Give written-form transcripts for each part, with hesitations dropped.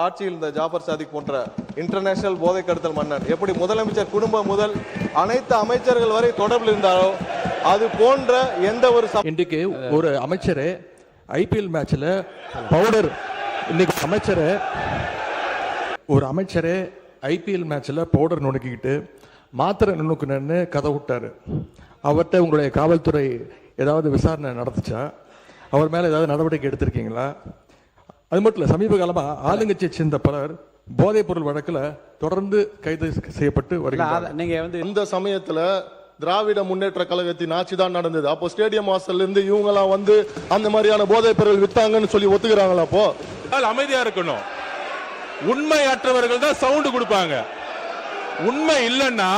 ஆட்சியில் இந்த ஜாஃபர் சாதிக் போன்ற இன்டர்நேஷனல் போதை கடத்தல் மன்னன் எப்படி முதலமைச்சர் குடும்பம் முதல் அனைத்து அமைச்சர்கள் வரை தொடர்பில் இருந்தாரோ அது போன்ற எந்த ஒரு இன்றைக்கு ஒரு அமைச்சர் ஐபிஎல் மேட்ச்ல பவுடர் இன்னைக்கு ஒரு அமைச்சரே ஐபிஎல் மேட்ச்ல பவுடர் நுணுக்கிக்கிட்டு மாத்திரை நுணுக்குன்னு கதை விட்டாரு. அவர்கிட்ட உங்களுடைய காவல்துறை ஏதாவது விசாரணை நடத்துச்சா? அவர் மேல ஏதாவது நடவடிக்கை எடுத்திருக்கீங்களா? அது மட்டும் இல்லை, சமீப காலமாக ஆளுங்கட்சியை சேர்ந்த பலர் போதைப் பொருள் வழக்கில் தொடர்ந்து கைது செய்யப்பட்டு வருகிறார். நீங்க இந்த சமயத்தில் திராவிட முன்னேற்ற கழகத்தின் ஆட்சி தான் நடந்தது. அப்போ ஸ்டேடியம் வாசல்ல இருந்து இவங்கெல்லாம் வந்து அந்த மாதிரியான போதைப் பொருள் வித்தாங்கன்னு சொல்லி ஒத்துக்கிறாங்களா? அப்போ அமைதியா இருக்கணும். உண்மையற்றவர்கள் தான் சவுண்ட் கொடுப்பாங்க. உண்மை இல்லைன்னா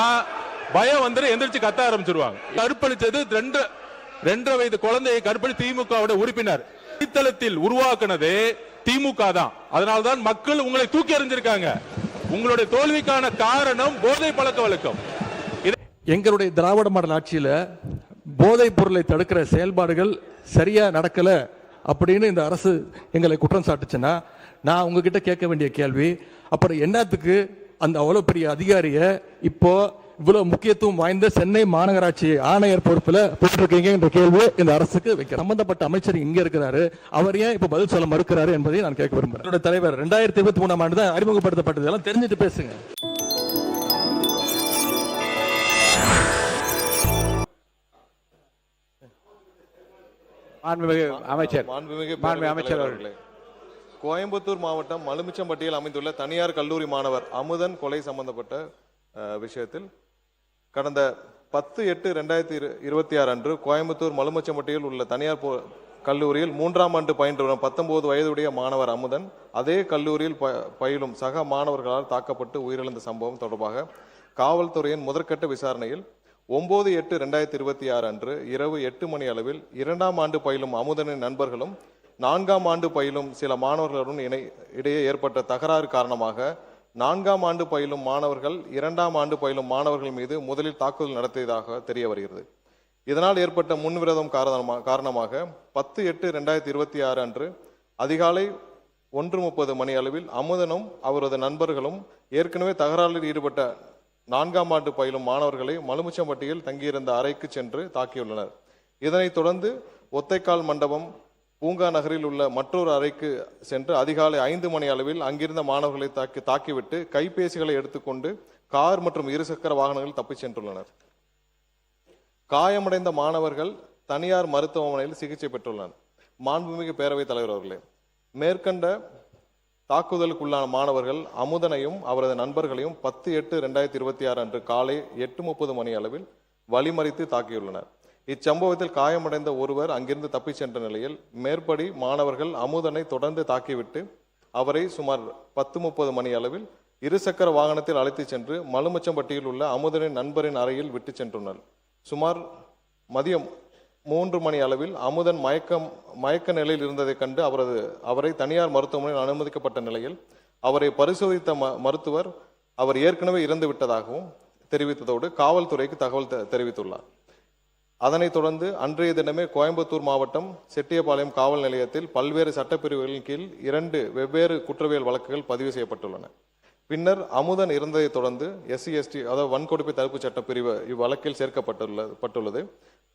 பயம் வந்து எந்திரிச்சு கத்த ஆரம்பிச்சிருவாங்க. கற்பழித்தது 2.5 வயது குழந்தையை கற்பழி திமுக உறுப்பினர் அடித்தளத்தில் உருவாக்குனதே திமுக தான். அதனால்தான் மக்கள் உங்களை தூக்கி எறிஞ்சிருக்காங்க. உங்களுடைய தோல்விக்கான காரணம் போதை பழக்க வழக்கம். எங்களுடைய திராவிட மாடல் ஆட்சியில போதைப் பொருளை தடுக்கிற செயல்பாடுகள் சரியா நடக்கல அப்படின்னு இந்த அரசு எங்களை குற்றம் சாட்டுச்சுன்னா நான் உங்ககிட்ட கேட்க வேண்டிய கேள்வி, அப்புறம் என்னத்துக்கு அந்த அவ்வளவு பெரிய அதிகாரிய இப்போ இவ்வளவு முக்கியத்துவம் வாய்ந்த சென்னை மாநகராட்சி ஆணையர் பொறுப்புல போட்டிருக்கீங்க என்ற கேள்வி இந்த அரசுக்கு வைக்க சம்பந்தப்பட்ட அமைச்சர் இங்க இருக்கிறாரு, அவர் ஏன் இப்ப பதில் சொல்ல மறுக்கிறாரு என்பதை நான் கேட்க விரும்புகிறேன். தலைவர் 2023ஆம் ஆண்டு தான் அறிமுகப்படுத்தப்பட்டது. எல்லாம் தெரிஞ்சுட்டு பேசுங்க. அமைச்சர் அவர்களே, கோயம்புத்தூர் மாவட்டம் மலுமிச்சம்பட்டியில் அமைந்துள்ள தனியார் கல்லூரி மாணவர் அமுதன் கொலை சம்பந்தப்பட்ட விஷயத்தில் கடந்த 10/8/2026 அன்று கோயம்புத்தூர் மலுமிச்சம்பட்டியில் உள்ள தனியார் கல்லூரியில் 3ஆம் ஆண்டு பயின்று வரும் 19 வயதுடைய மாணவர் அமுதன் அதே கல்லூரியில் பயிலும் சக மாணவர்களால் தாக்கப்பட்டு உயிரிழந்த சம்பவம் தொடர்பாக காவல்துறையின் முதற்கட்ட விசாரணையில் 9/8/2026 அன்று இரவு 8 மணி அளவில் 2ஆம் ஆண்டு பயிலும் அமுதனின் நண்பர்களும் 4ஆம் ஆண்டு பயிலும் சில மாணவர்களுடன் இடையே ஏற்பட்ட தகராறு காரணமாக 4ஆம் ஆண்டு பயிலும் மாணவர்கள் 2ஆம் ஆண்டு பயிலும் மாணவர்கள் மீது முதலில் தாக்குதல் நடத்தியதாக தெரிய வருகிறது. இதனால் ஏற்பட்ட முன்விரோதம் காரணமாக 10/8/2026 அன்று அதிகாலை 1:30 மணி அளவில் அமுதனும் அவரது நண்பர்களும் ஏற்கனவே தகராறில் ஈடுபட்ட 4ஆம் ஆண்டு பயிலும் மாணவர்களை மலுமிச்சம்பட்டியில் தங்கியிருந்த அறைக்கு சென்று தாக்கியுள்ளனர். இதனைத் தொடர்ந்து ஒத்தைக்கால் மண்டபம் பூங்கா நகரில் உள்ள மற்றொரு அறைக்கு சென்று அதிகாலை 5 மணி அளவில் அங்கிருந்த மாணவர்களை தாக்கிவிட்டு கைபேசிகளை எடுத்துக்கொண்டு கார் மற்றும் இருசக்கர வாகனங்கள் தப்பிச் சென்றுள்ளனர். காயமடைந்த மாணவர்கள் தனியார் மருத்துவமனையில் சிகிச்சை பெற்றுள்ளனர். மாண்புமிகு பேரவைத் தலைவர் அவர்களே, மேற்கண்ட தாக்குதலுக்குள்ளான மாணவர்கள் அமுதனையும் அவரது நண்பர்களையும் 10/8/2026 அன்று காலை 8:30 மணி அளவில் வழிமறித்து தாக்கியுள்ளனர். இச்சம்பவத்தில் காயமடைந்த ஒருவர் அங்கிருந்து தப்பிச் சென்ற நிலையில் மேற்படி மாணவர்கள் அமுதனை தொடர்ந்து தாக்கிவிட்டு அவரை சுமார் 10:30 மணி அளவில் இருசக்கர வாகனத்தில் அழைத்துச் சென்று மலுமிச்சம்பட்டியில் உள்ள அமுதனின் நண்பரின் அறையில் விட்டு சென்றுள்ளனர். சுமார் மதியம் 3 மணி அளவில் அமுதன் மயக்க நிலையில் இருந்ததை கண்டு அவரை தனியார் மருத்துவமனையில் அனுமதிக்கப்பட்ட நிலையில் அவரை பரிசோதித்த மருத்துவர் அவர் ஏற்கனவே இறந்து விட்டதாகவும் தெரிவித்ததோடு காவல்துறைக்கு தகவல் தெரிவித்துள்ளார். அதனைத் தொடர்ந்து அன்றைய தினமே கோயம்புத்தூர் மாவட்டம் செட்டியபாளையம் காவல் நிலையத்தில் பல்வேறு சட்டப்பிரிவுகளின் கீழ் 2 வெவ்வேறு குற்றவியல் வழக்குகள் பதிவு செய்யப்பட்டுள்ளன. பின்னர் அமுதன் இறந்ததை தொடர்ந்து SC/ST அதாவது வன்கொடுமை தடுப்பு சட்டப்பிரிவு இவ்வழக்கில் சேர்க்கப்பட்டுள்ளது.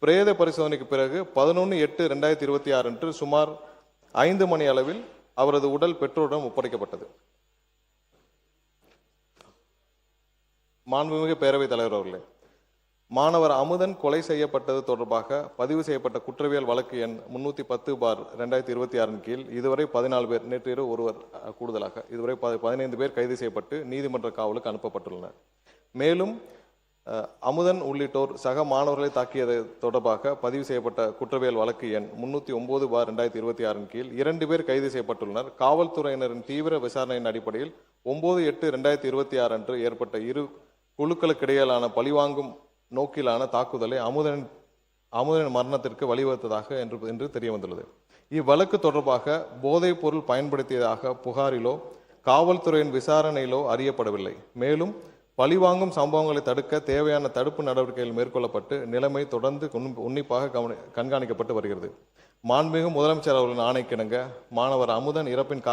பிரேத பரிசோதனைக்கு பிறகு 11/8/2026 அன்று சுமார் 5 மணி அளவில் அவரது உடல் பெற்றோரிடம் ஒப்படைக்கப்பட்டது. மாண்புமிகு பேரவைத் தலைவர் அவர்களே, மாணவர் அமுதன் கொலை செய்யப்பட்டது தொடர்பாக பதிவு செய்யப்பட்ட குற்றவியல் வழக்கு எண் 310/2026 கீழ் இதுவரை 14 பேர், நேற்று இரவு ஒருவர் கூடுதலாக இதுவரை 15 பேர் கைது செய்யப்பட்டு நீதிமன்ற காவலுக்கு அனுப்பப்பட்டுள்ளனர். மேலும் அமுதன் உள்ளிட்டோர் சக மாணவர்களை தாக்கியது தொடர்பாக பதிவு செய்யப்பட்ட குற்றவியல் வழக்கு எண் 309/2026 கீழ் 2 பேர் கைது செய்யப்பட்டுள்ளனர். காவல்துறையினரின் தீவிர விசாரணையின் அடிப்படையில் 9/8/2026 அன்று ஏற்பட்ட இரு குழுக்களுக்கிடையிலான பழிவாங்கும் நோக்கிலான தாக்குதலை அமுதனின் மரணத்திற்கு வழிவகுத்ததாக என்று தெரிய வந்துள்ளது. இவ்வழக்கு தொடர்பாக போதைப் பொருள் பயன்படுத்தியதாக புகாரிலோ காவல்துறையின் விசாரணையிலோ அறியப்படவில்லை. மேலும் பழிவாங்கும் சம்பவங்களை தடுக்க தேவையான தடுப்பு நடவடிக்கைகள் மேற்கொள்ளப்பட்டு நிலைமை தொடர்ந்து உன்னிப்பாக கண்காணிக்கப்பட்டு வருகிறது. மாண்புமிகு முதலமைச்சர் அவர்களின் ஆணைக்கிணங்க மாணவர் அமுதன் இறப்பின்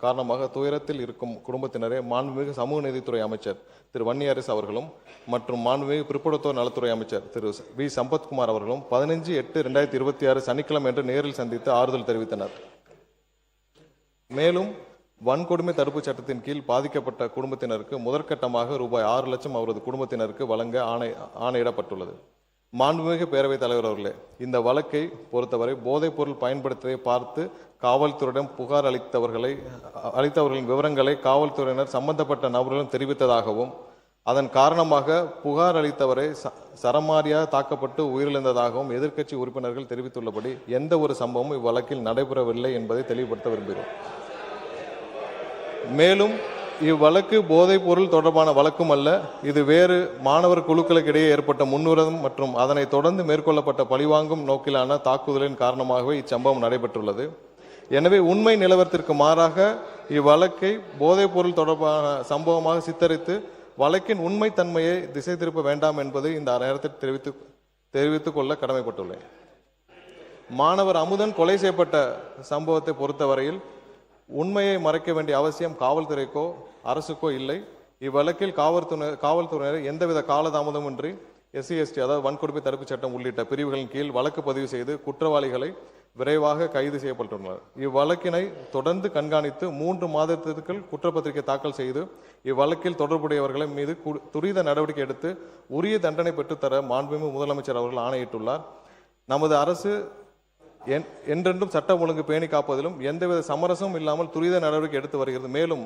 காரணமாக துயரத்தில் இருக்கும் குடும்பத்தினரே மாண்புமிகு சமூக நீதித்துறை அமைச்சர் திரு வன்னியரசு அவர்களும் மற்றும் மாண்புமிகு பிற்படுத்தோர் நலத்துறை அமைச்சர் திரு வி சம்பத்குமார் அவர்களும் 15/8/2026 சனிக்கிழமை என்று நேரில் சந்தித்து ஆறுதல் தெரிவித்தனர். மேலும் வன்கொடுமை தடுப்புச் சட்டத்தின் கீழ் பாதிக்கப்பட்ட குடும்பத்தினருக்கு முதற்கட்டமாக ரூபாய் 6 லட்சம் அவரது குடும்பத்தினருக்கு வழங்க ஆணையிடப்பட்டுள்ளது. மாண்புமிகு பேரவைத் தலைவர் அவர்களே, இந்த வழக்கை பொறுத்தவரை போதைப் பொருள் பயன்படுத்துவதை பார்த்து காவல்துறையிடம் புகார் அளித்தவர்களின் விவரங்களை காவல்துறையினர் சம்பந்தப்பட்ட நபர்களும் தெரிவித்ததாகவும் அதன் காரணமாக புகார் அளித்தவரை சரமாரியாக தாக்கப்பட்டு உயிரிழந்ததாகவும் எதிர்க்கட்சி உறுப்பினர்கள் தெரிவித்துள்ளபடி எந்த ஒரு சம்பவமும் இவ்வழக்கில் நடைபெறவில்லை என்பதை தெளிவுபடுத்த விரும்புகிறோம். மேலும் இவ்வழக்கு போதைப் பொருள் தொடர்பான வழக்கும் அல்ல, இது வேறு மாணவர் குழுக்களுக்கு இடையே ஏற்பட்ட முன்னுரிதம் மற்றும் அதனை தொடர்ந்து மேற்கொள்ளப்பட்ட பழிவாங்கும் நோக்கிலான தாக்குதலின் காரணமாகவே இச்சம்பவம் நடைபெற்றுள்ளது. எனவே உண்மை நிலவரத்திற்கு மாறாக இவ்வழக்கை போதைப் பொருள் தொடர்பான சம்பவமாக சித்தரித்து வழக்கின் உண்மைத்தன்மையை திசை திருப்ப வேண்டாம் என்பதை இந்த நேரத்தில் தெரிவித்துக் கொள்ள கடமைப்பட்டுள்ளேன். மாணவர் அமுதன் கொலை செய்யப்பட்ட சம்பவத்தை பொறுத்தவரையில் உண்மையை மறைக்க வேண்டிய அவசியம் காவல்துறைக்கோ அரசுக்கோ இல்லை. இவ்வழக்கில் காவல்துறையினர் எந்தவித காலதாமதமின்றி SC/ST அதாவது வன்கொடுமை தடுப்புச் சட்டம் உள்ளிட்ட பிரிவுகளின் கீழ் வழக்கு பதிவு செய்து குற்றவாளிகளை விரைவாக கைது செய்யப்பட்டுள்ளனர். இவ்வழக்கினை தொடர்ந்து கண்காணித்து 3 மாதத்திற்குள் குற்றப்பத்திரிகை தாக்கல் செய்து இவ்வழக்கில் தொடர்புடையவர்களின் மீது துரித நடவடிக்கை எடுத்து உரிய தண்டனை பெற்றுத்தர மாண்புமிகு முதலமைச்சர் அவர்கள் ஆணையிட்டுள்ளார். நமது அரசு என்றென்றும் சட்டம் ஒழுங்கு பேணி காப்பதிலும் எந்தவித சமரசமும் இல்லாமல் துரித நடவடிக்கை எடுத்து வருகிறது. மேலும்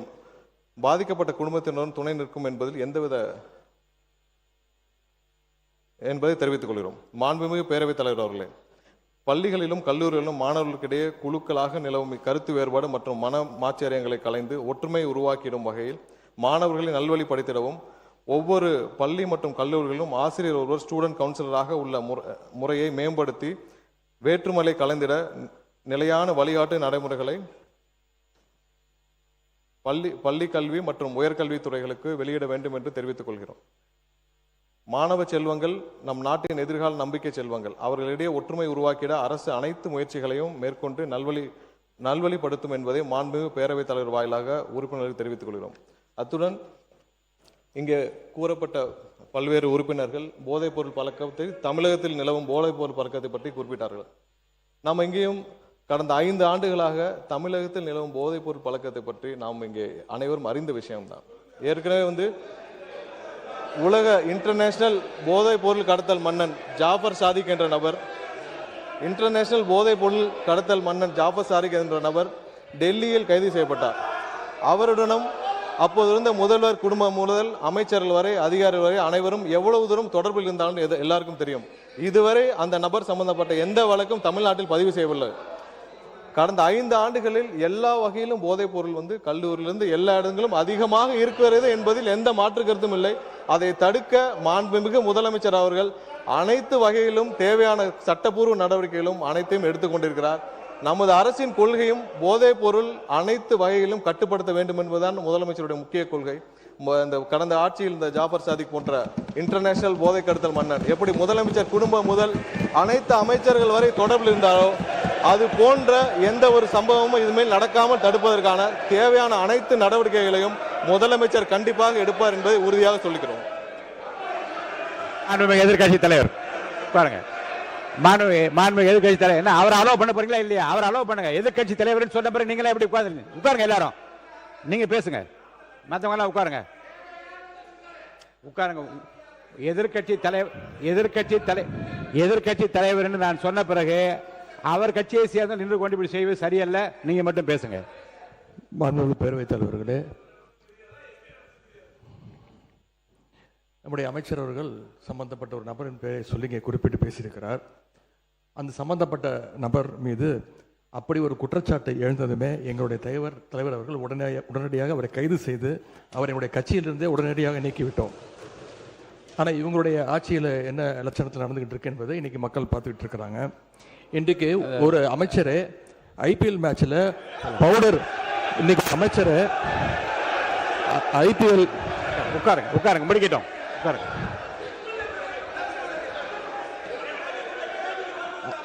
பாதிக்கப்பட்ட குடும்பத்தினரும் துணை நிற்கும் என்பதை தெரிவித்துக் கொள்கிறோம். மாண்புமிகு பேரவைத் தலைவர் அவர்களே, பள்ளிகளிலும் கல்லூரிகளிலும் மாணவர்களுக்கிடையே குழுக்களாக நிலவும் கருத்து வேறுபாடு மற்றும் மன மாச்சரியங்களை கலைந்து ஒற்றுமை உருவாக்கிடும் வகையில் மாணவர்களை நல்வழிப்படுத்திடவும் ஒவ்வொரு பள்ளி மற்றும் கல்லூரிகளிலும் ஆசிரியர் ஒருவர் ஸ்டூடெண்ட் கவுன்சிலராக உள்ள முறையை மேம்படுத்தி வேற்றுமலை கலந்திட நிலையான வழிகாட்டு நடைமுறைகளை பள்ளி கல்வி மற்றும் உயர்கல்வி துறைகளுக்கு வெளியிட வேண்டும் என்று தெரிவித்துக் கொள்கிறோம். மாணவ செல்வங்கள் நம் நாட்டின் எதிர்கால நம்பிக்கை செல்வங்கள். அவர்களிடையே ஒற்றுமை உருவாக்கிட அரசு அனைத்து முயற்சிகளையும் மேற்கொண்டு நல்வழிப்படுத்தும் என்பதை மாண்புமிகு பேரவைத் தலைவர் வாயிலாக உறுப்பினர்கள் தெரிவித்துக் கொள்கிறோம். அத்துடன் இங்கே கூறப்பட்ட பல்வேறு உறுப்பினர்கள் போதைப் பொருள் பழக்கத்தை தமிழகத்தில் நிலவும் போதைப் பொருள் பழக்கத்தை பற்றி குறிப்பிட்டார்கள். நாம் இங்கேயும் கடந்த 5 ஆண்டுகளாக தமிழகத்தில் நிலவும் போதைப் பொருள் பழக்கத்தை பற்றி நாம் இங்கே அனைவரும் அறிந்த விஷயம்தான். ஏற்கனவே உலக இன்டர்நேஷனல் போதைப் பொருள் கடத்தல் மன்னன் ஜாஃபர் சாதிக் என்ற நபர் டெல்லியில் கைது செய்யப்பட்டார். அவருடனும் அப்போது இருந்த முதல்வர் குடும்பம் முதல் அமைச்சர்கள் வரை அதிகாரிகள் வரை அனைவரும் எவ்வளவு தூரம் தொடர்பில் இருந்தாலும் எல்லாருக்கும் தெரியும். இதுவரை அந்த நபர் சம்பந்தப்பட்ட எந்த வழக்கும் தமிழ்நாட்டில் பதிவு செய்யவில்லை. கடந்த 5 ஆண்டுகளில் எல்லா வகையிலும் போதைப் பொருள் கல்லூரியிலிருந்து எல்லா இடங்களும் அதிகமாக இருக்கிறது என்பதில் எந்த மாற்று கருத்தும் இல்லை. அதை தடுக்க மாண்புமிகு முதலமைச்சர் அவர்கள் அனைத்து வகையிலும் தேவையான சட்டப்பூர்வ நடவடிக்கைகளும் அனைத்தையும் எடுத்துக்கொண்டிருக்கிறார். நமது அரசின் கொள்கையும் போதைப் பொருள் அனைத்து வகையிலும் கட்டுப்படுத்த வேண்டும் என்பதுதான் முதலமைச்சருடைய முக்கிய கொள்கை. இந்த கடந்த ஆட்சியில் இந்த ஜாஃபர் சாதிக் போன்ற இன்டர்நேஷனல் போதை கடத்தல் மன்னன் எப்படி முதலமைச்சர் குடும்பம் முதல் அனைத்து அமைச்சர்கள் வரை தொடர்பில் இருந்தாரோ அது போன்ற எந்த ஒரு சம்பவமும் இதுமேல் நடக்காமல் தடுப்பதற்கான தேவையான அனைத்து நடவடிக்கைகளையும் முதலமைச்சர் கண்டிப்பாக எடுப்பார் என்பதை உறுதியாக சொல்லிக்கிறோம். எதிர்கட்சி தலைவர் பாருங்க, மாண்புமிகு எதிர்கட்சி தலைவர் என்ன அவர் அலோவ் பண்ண போறீங்களா இல்லையா? அவர் அலோவ் பண்ணுங்க. எதிர்கட்சி தலைவர் சொன்ன பிறகு நீங்களே எப்படி உட்காருங்க, எல்லாரும் நீங்க பேசுங்க, மற்றவங்க எல்லாம் உட்காருங்க. எதிர்கட்சி தலைவர் நான் சொன்ன பிறகு அவர் கட்சியை சேர்ந்து நின்று கொண்டு இப்படி செய்வது சரியல்ல. நீங்க மட்டும் பேசுங்க. மாண்புமிகு பேரவைத் தலைவர்களே, நம்முடைய அமைச்சர் அவர்கள் சம்பந்தப்பட்ட ஒரு நபரின் பெயரை சொல்லி இங்கே குறிப்பிட்டு பேசியிருக்கிறார். அந்த சம்பந்தப்பட்ட நபர் மீது அப்படி ஒரு குற்றச்சாட்டை எழுந்ததுமே எங்களுடைய தலைவர் அவர்கள் உடனடியாக அவரை கைது செய்து அவரை என்னுடைய கட்சியிலிருந்தே உடனடியாக நீக்கிவிட்டோம். ஆனால் இவங்களுடைய ஆட்சியில் என்ன லட்சணத்தில் நடந்துகிட்டு இருக்கு என்பதை இன்னைக்கு மக்கள் பார்த்துக்கிட்டு இருக்கிறாங்க. இன்றைக்கு ஒரு அமைச்சரே IPL மேட்சில் பவுடர், இன்னைக்கு அமைச்சர் IPL உட்காருங்க முடிக்கிட்டோம்.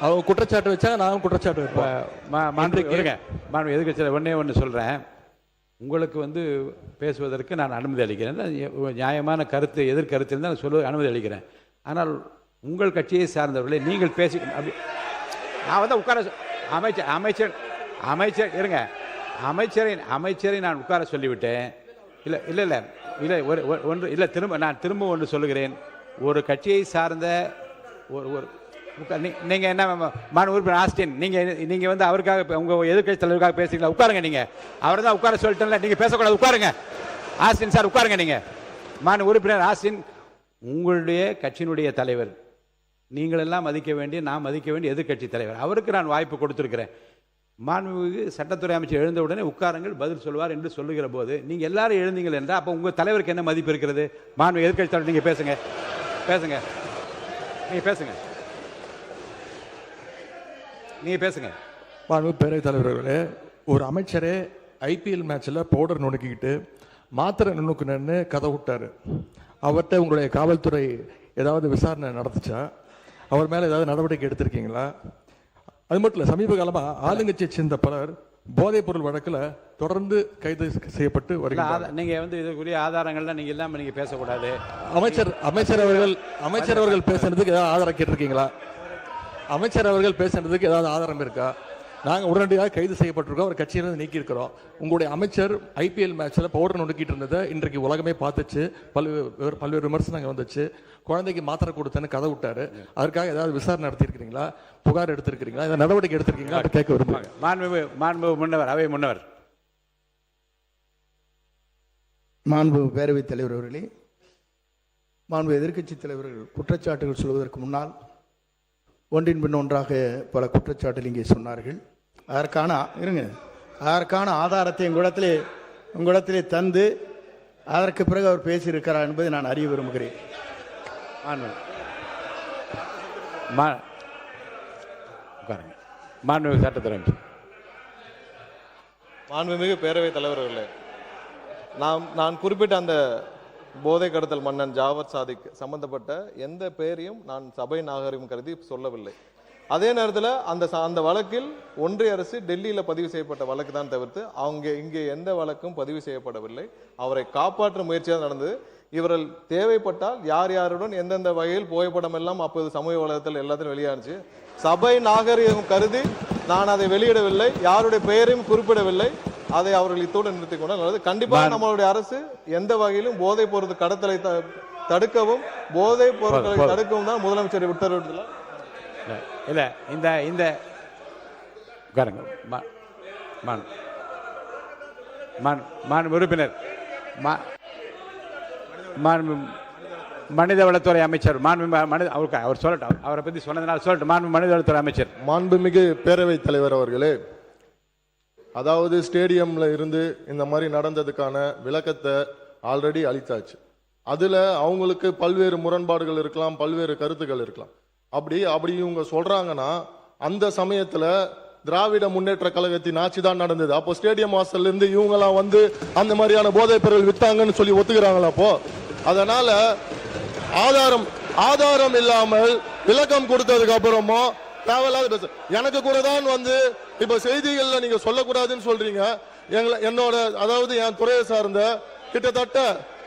அவங்க குற்றச்சாட்டு வச்சா நான் குற்றச்சாட்டு வைப்பேன். இருங்க எதிர்கட்சியில் ஒன்று சொல்கிறேன். உங்களுக்கு பேசுவதற்கு நான் அனுமதி அளிக்கிறேன். நியாயமான கருத்து எதிர்கருத்து இருந்தால் நான் சொல்ல அனுமதி அளிக்கிறேன். ஆனால் உங்கள் கட்சியை சார்ந்தவர்களே நீங்கள் பேசி அப்படி நான் உட்கார அமைச்சர் இருங்க அமைச்சரை நான் உட்கார சொல்லிவிட்டேன். இல்லை ஒன்று இல்லை நான் திரும்ப ஒன்று சொல்லுகிறேன். ஒரு கட்சியை சார்ந்த ஒரு நீங்கள் என்ன மாண்பு உறுப்பினர் ஆஸ்டின் நீங்கள் அவருக்காக உங்கள் எதிர்கட்சி தலைவருக்காக பேசுறீங்களா? உட்காருங்க. நீங்கள் அவரை தான் உட்கார சொல்லிட்டேன்ல, நீங்கள் பேசக்கூடாது. உட்காருங்க ஆஸ்டின் சார், உட்காருங்க. நீங்கள் மாண்பு உறுப்பினர் ஆஸ்டின், உங்களுடைய கட்சியினுடைய தலைவர், நீங்கள் எல்லாம் மதிக்க வேண்டிய, நான் மதிக்க வேண்டிய எதிர்கட்சி தலைவர், அவருக்கு நான் வாய்ப்பு கொடுத்துருக்கிறேன். மாண்புமிகு சட்டத்துறை அமைச்சர் எழுந்த உடனே உட்காருங்கள், பதில் சொல்வார் என்று சொல்லுகிற போது நீங்கள் எல்லாரும் எழுந்தீங்கள் என்றால் அப்போ உங்கள் தலைவருக்கு என்ன மதிப்பு இருக்கிறது? மாண்பு எதிர்கட்சி தலைவர், நீங்கள் பேசுங்க. நீங்கள் பேசுங்க. மாண்பு பேரவைத் தலைவர்களே, ஒரு அமைச்சரே ஐபிஎல் மேட்ச்சில் பவுடர் நுணுக்கிக்கிட்டு மாத்திரை நுணுக்குன்னு கதை விட்டார். அவர்கிட்ட உங்களுடைய காவல்துறை ஏதாவது விசாரணை நடந்துச்சா? அவர் மேலே ஏதாவது நடவடிக்கை எடுத்திருக்கீங்களா? அது மட்டும் இல்லை, சமீப காலமாக ஆளுங்கட்சியை சேர்ந்த பலர் போதைப் பொருள் வழக்கில் தொடர்ந்து கைது செய்யப்பட்டு வருகிறார். நீங்கள் இதுக்குரிய ஆதாரங்கள்லாம் நீங்கள் இல்லாமல் நீங்கள் பேசக்கூடாது. அமைச்சர் அவர்கள் பேசுறதுக்கு ஏதாவது ஆதாரம் கேட்டிருக்கீங்களா? அமைச்சர் அவர்கள் பேசுறதுக்கு ஏதாவது ஆதாரம் இருக்கா? நாங்கள் உடனடியாக கைது செய்யப்பட்டிருக்கோம், அவர் கட்சியிலிருந்து நீக்கியிருக்கிறோம். உங்களுடைய அமைச்சர் ஐபிஎல் மேட்ச்சில் பவுடர் நுணுக்கிட்டு இருந்ததை இன்றைக்கு உலகமே பார்த்துச்சு, பல்வேறு விமர்சனங்கள் வந்துச்சு. குழந்தைக்கு மாத்திரை கொடுத்தேன்னு கதை விட்டாரு. அதற்காக ஏதாவது விசாரணை நடத்தியிருக்கிறீங்களா? புகார் எடுத்திருக்கிறீங்களா? ஏதாவது நடவடிக்கை எடுத்திருக்கீங்களா? கேட்க விரும்புகிறாங்க. மாண்பு முன்னவர், அவை முன்னவர். மாண்பு பேரவைத் தலைவர் அவர்களே, மாண்பு எதிர்க்கட்சி தலைவர்கள் குற்றச்சாட்டுகள் சொல்வதற்கு முன்னால் ஒன்றின் பின் ஒன்றாக பல குற்றச்சாட்டுகள் இங்கே சொன்னார்கள். அதற்கான ஆதாரத்தை உங்களிடத்திலே தந்து அதற்கு பிறகு அவர் பேசியிருக்கிறார் என்பதை நான் அறிய விரும்புகிறேன். மாண்புமிகு சட்டத்துறை அமைச்சர். மாண்புமிகு பேரவைத் தலைவர்களே, நான் குறிப்பிட்ட அந்த போதை கடத்தல் மன்னன் ஜாவத் சாதிக் சம்பந்தப்பட்ட எந்த பெயரையும் நான் சபை நாகரிகம் கருதி சொல்லவில்லை. அதே நேரத்தில் அந்த வழக்கில் ஒன்றிய அரசு டெல்லியில் பதிவு செய்யப்பட்ட வழக்கு தான் தவிர்த்து இங்கே எந்த வழக்கும் பதிவு செய்யப்படவில்லை. அவரை காப்பாற்ற முயற்சியாக நடந்தது. இவர்கள் தேவைப்பட்டால் யார் யாருடன் எந்தெந்த வகையில் புகைப்படம் எல்லாம் அப்போது சமூக வலைதளத்தில் எல்லாத்தையும் வெளியானுச்சு. சபை நாகரிகம் கருதி நான் அதை வெளியிடவில்லை, யாருடைய பெயரையும் குறிப்பிடவில்லை. அதை அவர்கள் இத்தோடு நிறுத்திக் கொண்டால் நல்லது. கண்டிப்பாக நம்மளுடைய அரசு எந்த வகையிலும் போதைப் பொருள் கடத்தலை தடுக்கவும் போதைப் பொருட்களை தடுக்கவும் தான் முதலமைச்சர் உத்தரவிட்டுள்ளார். இல்ல இந்த உறுப்பினர் மனிதவளத்துறை அமைச்சர் அவர் சொல்லட்டும், அவரை பத்தி சொன்னதுனால சொல்லட்டும். மனிதவளத்துறை அமைச்சர். மாண்புமிகு பேரவைத் தலைவர் அவர்களே, அதாவது ஸ்டேடியம்ல இருந்து இந்த மாதிரி நடந்ததுக்கான விளக்கத்தை ஆல்ரெடி அளித்தாச்சு. அதுல அவங்களுக்கு பல்வேறு முரண்பாடுகள் இருக்கலாம், பல்வேறு கருத்துக்கள் இருக்கலாம். அப்படி இவங்க சொல்றாங்கன்னா அந்த சமயத்துல திராவிட முன்னேற்ற கழகத்தின் ஆட்சி தான் நடந்தது. அப்போ ஸ்டேடியம் வாசல்ல இருந்து இவங்க எல்லாம் அந்த மாதிரியான போதைப் பொருள் வித்தாங்கன்னு சொல்லி ஒத்துக்கிறாங்களா? அப்போ அதனால ஆதாரம் இல்லாமல் விளக்கம் கொடுத்ததுக்கு அப்புறமா தேவையில்லாத பேச எனக்கு கூட தான் இப்ப செய்திகள்ல நீங்க சொல்லக்கூடாதுன்னு சொல்றீங்க. என்னோட அதாவது என் துறையை சார்ந்த கிட்டத்தட்ட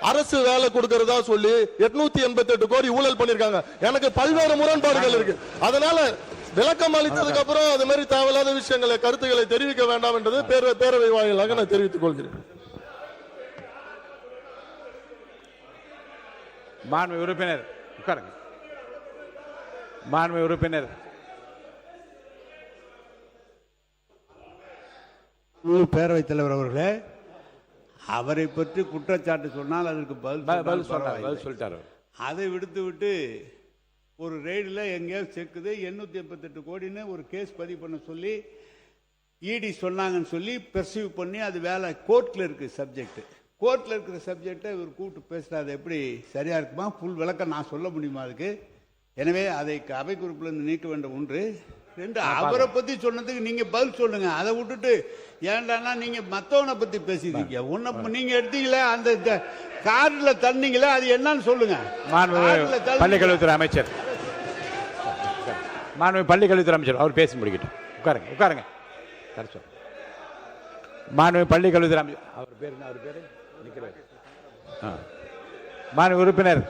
அரசு வேலை கொடுக்கறதா சொல்லி 888 கோடி ஊழல் பண்ணிருக்காங்க. எனக்கு பல்வேறு முரண்பாடுகள் இருக்கு. அதனால விளக்கம் அளித்ததுக்கு அப்புறம் அது மாதிரி தேவையில்லாத விஷயங்களை கருத்துக்களை தெரிவிக்க வேண்டாம் என்றது பேரவை வாயிலாக நான் தெரிவித்துக் கொள்கிறேன். மாண்பு உறுப்பினர் உட்காருங்க. மாண்பு உறுப்பினர். பேரவைத் தலைவர் அவர்களே, அவரை பற்றி குற்றச்சாட்டு சொன்னால் அதற்கு பதில் சொல்லிட்டார். அதை விடுத்து ஒரு ரெய்டில் எங்கேயாவது செக்குது 888 கோடின்னு ஒரு கேஸ் பதிவு பண்ண சொல்லி இடி சொன்னாங்கன்னு சொல்லி பெர்சீவ் பண்ணி அது வேலை கோர்ட்டில் இருக்குது சப்ஜெக்ட். கோர்ட்டில் இருக்கிற சப்ஜெக்டை இவர் கூப்பிட்டு பேசுகிறது அது எப்படி சரியாக இருக்குமா? ஃபுல் விளக்கம் நான் சொல்ல முடியுமா அதுக்கு? எனவே அதை அவை குறிப்பிலிருந்து நீக்க வேண்டும். ஒன்று. ரெண்டு, அவரை பற்றி சொன்னதுக்கு நீங்கள் பதில் சொல்லுங்க. அதை விட்டுட்டு ஏன்டானா நீங்கள் மற்றவனை பற்றி பேசிட்டீங்க. உன்னை நீங்கள் எடுத்தீங்களே அந்த காரில் தண்ணீங்களே அது என்னன்னு சொல்லுங்க. பள்ளிக்கல்வித்துறை அமைச்சர். மாண்புமிகு பள்ளி கல்வித்துறை அமைச்சர் அவர் பேசி முடிக்கட்டும். உட்காருங்க உட்காருங்க. தர சொல்லுங்க. மாண்புமிகு பள்ளி கல்வித்துறை அமைச்சர் அவர் பேர் என்ன? அவர் பேர் நிற்கிறார். மாண்புமிகு உறுப்பினர்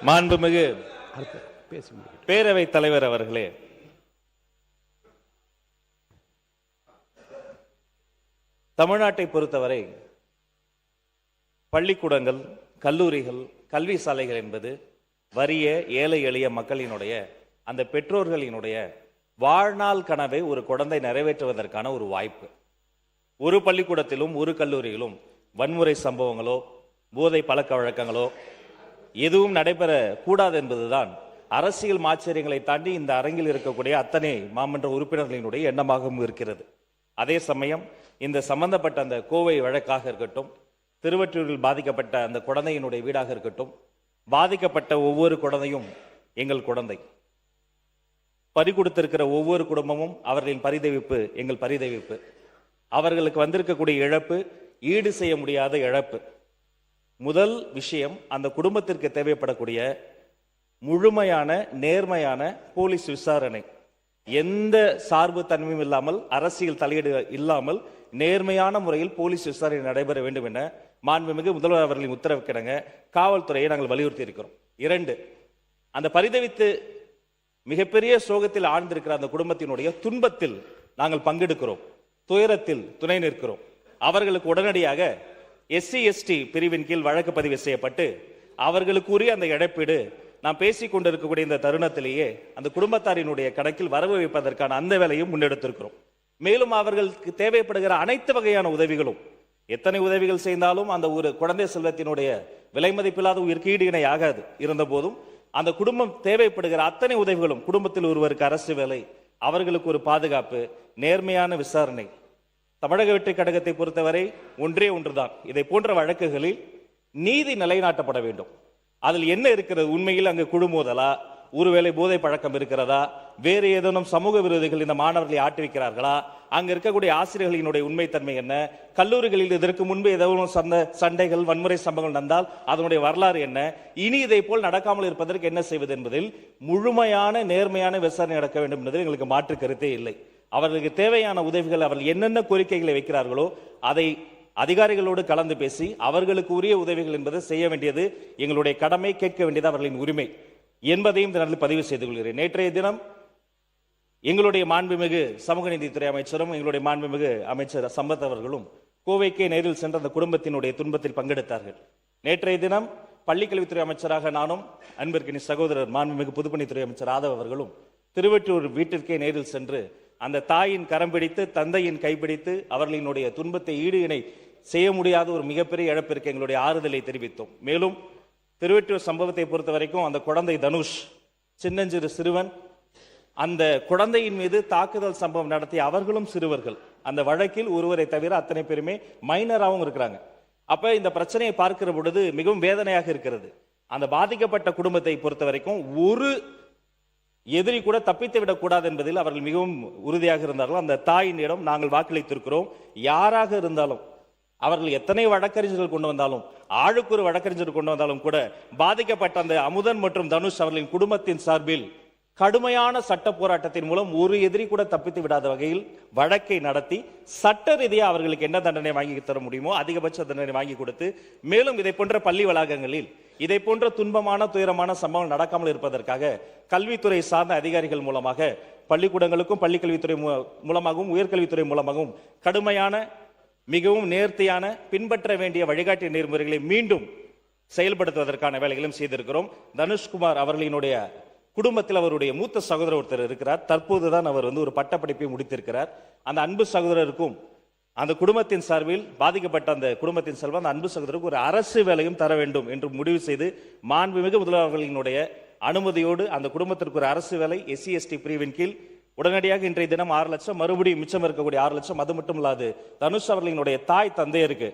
மாண்புமிகு பேசி முடிக்கட்டும். பேரவைத் தலைவர் அவர்களே, தமிழ்நாட்டை பொறுத்தவரை பள்ளிக்கூடங்கள், கல்லூரிகள், கல்வி சாலைகள் என்பது வறிய ஏழை எளிய மக்களினுடைய அந்த பெற்றோர்களினுடைய வாழ்நாள் கனவை ஒரு குழந்தை நிறைவேற்றுவதற்கான ஒரு வாய்ப்பு. ஒரு பள்ளிக்கூடத்திலும் ஒரு கல்லூரியிலும் வன்முறை சம்பவங்களோ போதை பழக்க வழக்கங்களோ எதுவும் நடைபெற கூடாது என்பதுதான் அரசியல் மாச்சரியங்களை தாண்டி இந்த அரங்கில் இருக்கக்கூடிய அத்தனை மாமன்ற உறுப்பினர்களினுடைய எண்ணமாகவும் இருக்கிறது. அதே சமயம் இந்த சம்பந்தப்பட்ட அந்த கோவை வழக்காக இருக்கட்டும், திருவற்றூரில் பாதிக்கப்பட்ட அந்த குழந்தையினுடைய வீடாக இருக்கட்டும், பாதிக்கப்பட்ட ஒவ்வொரு குழந்தையும் எங்கள் குழந்தை. பறி கொடுத்திருக்கிற ஒவ்வொரு குடும்பமும் அவர்களின் பரிதவிப்பு எங்கள் பரிதவிப்பு. அவர்களுக்கு வந்திருக்கக்கூடிய இழப்பு ஈடு செய்ய முடியாத இழப்பு. முதல் விஷயம், அந்த குடும்பத்திற்கு தேவைப்படக்கூடிய முழுமையான நேர்மையான போலீஸ் விசாரணை. எந்த சார்பு தன்மையும் இல்லாமல், அரசியல் தலையீடு இல்லாமல் நேர்மையான முறையில் போலீஸ் விசாரணை நடைபெற வேண்டும் என மாண்புமிகு முதல்வர் அவர்களின் உத்தரவுக்கிணங்க காவல்துறையை நாங்கள் வலியுறுத்தி இருக்கிறோம். 2, அந்த பரிதவித்து மிகப்பெரிய சோகத்தில் ஆழ்ந்திருக்கிற அந்த குடும்பத்தினுடைய துன்பத்தில் நாங்கள் பங்கெடுக்கிறோம், துயரத்தில் துணை நிற்கிறோம். அவர்களுக்கு உடனடியாக SC/ST பிரிவின் கீழ் வழக்கு பதிவு செய்யப்பட்டு அவர்களுக்கு உரிய அந்த இழப்பீடு நாம் பேசிக் கொண்டிருக்கக்கூடிய இந்த தருணத்திலேயே அந்த குடும்பத்தாரினுடைய கணக்கில் வரவு வைப்பதற்கான அந்த வேலையும் முன்னெடுத்திருக்கிறோம். மேலும் அவர்களுக்கு தேவைப்படுகிற அனைத்து வகையான உதவிகளும், எத்தனை உதவிகள் செய்தாலும் அந்த ஒரு குழந்தை செல்வத்தினுடைய விலை மதிப்பில்லாத உயிருக்கு ஈடு இணை ஆகாது. இருந்த போதும் அந்த குடும்பம் தேவைப்படுகிற அத்தனை உதவிகளும், குடும்பத்தில் ஒருவருக்கு அரசு வேலை, அவர்களுக்கு ஒரு பாதுகாப்பு, நேர்மையான விசாரணை. தமிழக வெற்றி கழகத்தை பொறுத்தவரை ஒன்றே ஒன்றுதான், இதை போன்ற வழக்குகளில் நீதி நிலைநாட்டப்பட வேண்டும். அதில் என்ன இருக்கிறது? உண்மையில் அங்கு குழு மோதலா, ஒருவேளை போதை பழக்கம் இருக்கிறதா, வேறு ஏதேனும் சமூக விரோதிகள் இந்த மாணவர்களை ஆட்டுவிக்கிறார்களா, அங்க இருக்கக்கூடிய ஆசிரியர்களினுடைய உண்மைத்தன்மை என்ன, கல்லூரிகளில் இதற்கு முன்பு ஏதேனும் சண்டைகள் வன்முறை சம்பவங்கள் நடந்தால் அதனுடைய வரலாறு என்ன, இனி இதை போல் நடக்காமல் இருப்பதற்கு என்ன செய்வது என்பதில் முழுமையான நேர்மையான விசாரணை நடக்க வேண்டும் என்பதில் எங்களுக்கு மாற்று கருத்தே இல்லை. அவர்களுக்கு தேவையான உதவிகள், அவர்கள் என்னென்ன கோரிக்கைகளை வைக்கிறார்களோ அதை அதிகாரிகளோடு கலந்து பேசி அவர்களுக்கு உரிய உதவிகள் என்பதை செய்ய வேண்டியது எங்களுடைய கடமை, கேட்க வேண்டியது அவர்களின் உரிமை என்பதையும் இந்த பதிவு செய்து கொள்கிறேன். நேற்றைய தினம் எங்களுடைய மாண்புமிகு சமூக நீதித்துறை அமைச்சரும் எங்களுடைய மாண்புமிகு அமைச்சர் சம்பத் அவர்களும் கோவைக்கே நேரில் சென்ற அந்த குடும்பத்தினுடைய துன்பத்தில் பங்கெடுத்தார்கள். நேற்றைய தினம் பள்ளிக்கல்வித்துறை அமைச்சராக நானும், அன்பிற்கினி சகோதரர் மாண்புமிகு பொதுப்பணித்துறை அமைச்சர் ஆதவ் அவர்களும் திருவற்றூர் வீட்டிற்கே நேரில் சென்று அந்த தாயின் கரம் பிடித்து, தந்தையின் கைப்பிடித்து அவர்களினுடைய துன்பத்தை ஈடு இணை செய்ய முடியாத ஒரு மிகப்பெரிய இழப்பிற்கு எங்களுடைய ஆறுதலை தெரிவித்தோம். மேலும் திருவற்றூர் சம்பவத்தை பொறுத்த வரைக்கும் அந்த குழந்தை தனுஷ், சின்னஞ்சிறு சிறுவன், அந்த குழந்தையின் மீது தாக்குதல் சம்பவம் நடத்திய அவர்களும் சிறுவர்கள். அந்த வழக்கில் ஒருவரை தவிர அத்தனை பேருமே மைனராகவும் இருக்கிறாங்க. அப்ப இந்த பிரச்சனையை பார்க்கிற பொழுது மிகவும் வேதனையாக இருக்கிறது. அந்த பாதிக்கப்பட்ட குடும்பத்தை பொறுத்த வரைக்கும் ஒரு எதிரி கூட தப்பித்து விடக்கூடாது என்பதில் அவர்கள் மிகவும் உறுதியாக இருந்தார்கள். அந்த தாயினிடம் நாங்கள் வாக்களித்திருக்கிறோம். யாராக இருந்தாலும், அவர்கள் எத்தனை வழக்கறிஞர்கள் கொண்டு வந்தாலும், ஆளுக்கு ஒரு வழக்கறிஞர் கொண்டு வந்தாலும் கூட பாதிக்கப்பட்ட அந்த அமுதன் மற்றும் தனுஷ் அவர்களின் குடும்பத்தின் சார்பில் கடுமையான சட்ட போராட்டத்தின் மூலம் ஒரு எதிரி கூட தப்பித்து விடாத வகையில் வழக்கை நடத்தி சட்ட ரீதியாக அவர்களுக்கு என்ன தண்டனை வாங்கி தர முடியுமோ அதிகபட்ச தண்டனை வாங்கி கொடுத்து, மேலும் இதை போன்ற பள்ளி வளாகங்களில் இதை போன்ற துன்பமான துயரமான சம்பவம் நடக்காமல் இருப்பதற்காக கல்வித்துறை சார்ந்த அதிகாரிகள் மூலமாக, பள்ளிக்கூடங்களுக்கும் பள்ளிக்கல்வித்துறை மூலமாகவும் உயர்கல்வித்துறை மூலமாகவும் கடுமையான, மிகவும் நேர்த்தியான, பின்பற்ற வேண்டிய வழிகாட்டு நெறிமுறைகளை மீண்டும் செயல்படுத்துவதற்கான வேலைகளும் செய்திருக்கிறோம். தனுஷ்குமார் அவர்களினுடைய குடும்பத்தில் அவருடைய மூத்த சகோதரர் ஒருத்தர் இருக்கிறார். தற்போதுதான் அவர் ஒரு பட்டப்படிப்பை முடித்திருக்கிறார். அந்த அன்பு சகோதரருக்கும் அந்த குடும்பத்தின் சார்பில் பாதிக்கப்பட்ட அந்த குடும்பத்தின் சார்பில் அந்த அன்பு சகோதரருக்கு ஒரு அரசு வேலையும் தர வேண்டும் என்று முடிவு செய்து மாண்புமிகு முதல்வர்களினுடைய அனுமதியோடு அந்த குடும்பத்திற்கு ஒரு அரசு வேலை SC/ST பிரிவின் கீழ் உடனடியாக இன்றைய தினம் 6 லட்சம், மறுபடியும் மிச்சம் இருக்கக்கூடிய 6 லட்சம், அது மட்டும் இல்லாது தனுஷ் அவர்களினுடைய தாய் தந்தையருக்கு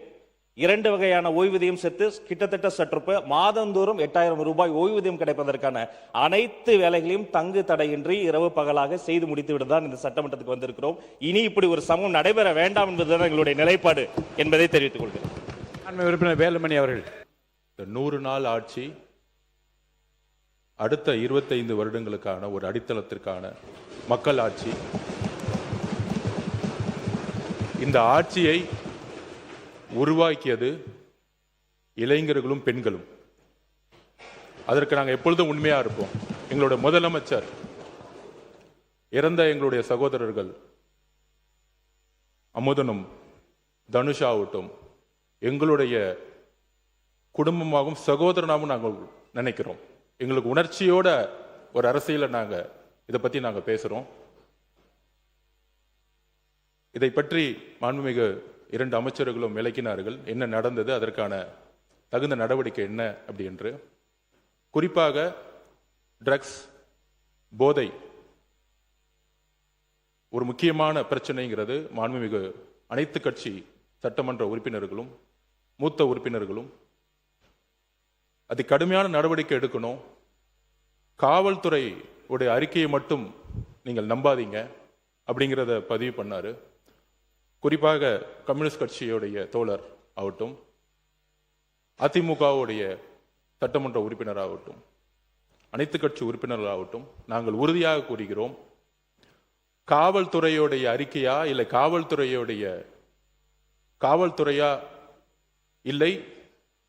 2 வகையான ஓய்வூதியம் சேர்த்து கிட்டத்தட்ட சற்றுப்ப மாதந்தோறும் 8000 ரூபாய் ஓய்வூதியம் கிடைப்பதற்கான அனைத்து வேலைகளையும் தங்கு தடையின்றி இரவு பகலாக செய்து முடித்து விட்டுதான் இந்த சட்டமன்றத்துக்கு வந்திருக்கிறோம். இனி இப்படி ஒரு சமூகம் நடைபெற வேண்டாம் என்பதுதான் எங்களுடைய நிலைப்பாடு என்பதை தெரிவித்துக் கொள்கிறேன். உறுப்பினர் வேலுமணி அவர்கள். 100 நாள் ஆட்சி அடுத்த 25 வருடங்களுக்கான ஒரு அடித்தளத்திற்கான மக்கள் ஆட்சி. இந்த ஆட்சியை உருவாக்கியது இளைஞர்களும் பெண்களும். அதற்கு நாங்கள் எப்பொழுதும் உண்மையா இருப்போம். எங்களுடைய முதலமைச்சர், இறந்த எங்களுடைய சகோதரர்கள் அமுதனும் தனுஷாவட்டும் எங்களுடைய குடும்பமாகவும் சகோதரனாகவும் நாங்கள் நினைக்கிறோம். எங்களுக்கு உணர்ச்சியோட ஒரு அரசியலை நாங்கள் இதை பற்றி நாங்கள் பேசுகிறோம். இதை பற்றி மாண்புமிகு 2 அமைச்சர்களும் விளக்கினார்கள், என்ன நடந்தது, அதற்கான தகுந்த நடவடிக்கை என்ன அப்படி என்று. குறிப்பாக ட்ரக்ஸ், போதை ஒரு முக்கியமான பிரச்சனைங்கிறது மாண்புமிகு அனைத்து கட்சி சட்டமன்ற உறுப்பினர்களும் மூத்த உறுப்பினர்களும் அது கடுமையான நடவடிக்கை எடுக்கணும். காவல்துறை உடைய அறிக்கையை மட்டும் நீங்கள் நம்பாதீங்க அப்படிங்கிறத பதிவு பண்ணாரு. குறிப்பாக கம்யூனிஸ்ட் கட்சியுடைய தோழர் ஆகட்டும், அதிமுகவுடைய சட்டமன்ற உறுப்பினராகட்டும், அனைத்து கட்சி உறுப்பினர்களாகட்டும், நாங்கள் உறுதியாக கூறுகிறோம், காவல்துறையுடைய அறிக்கையா இல்லை காவல்துறையா இல்லை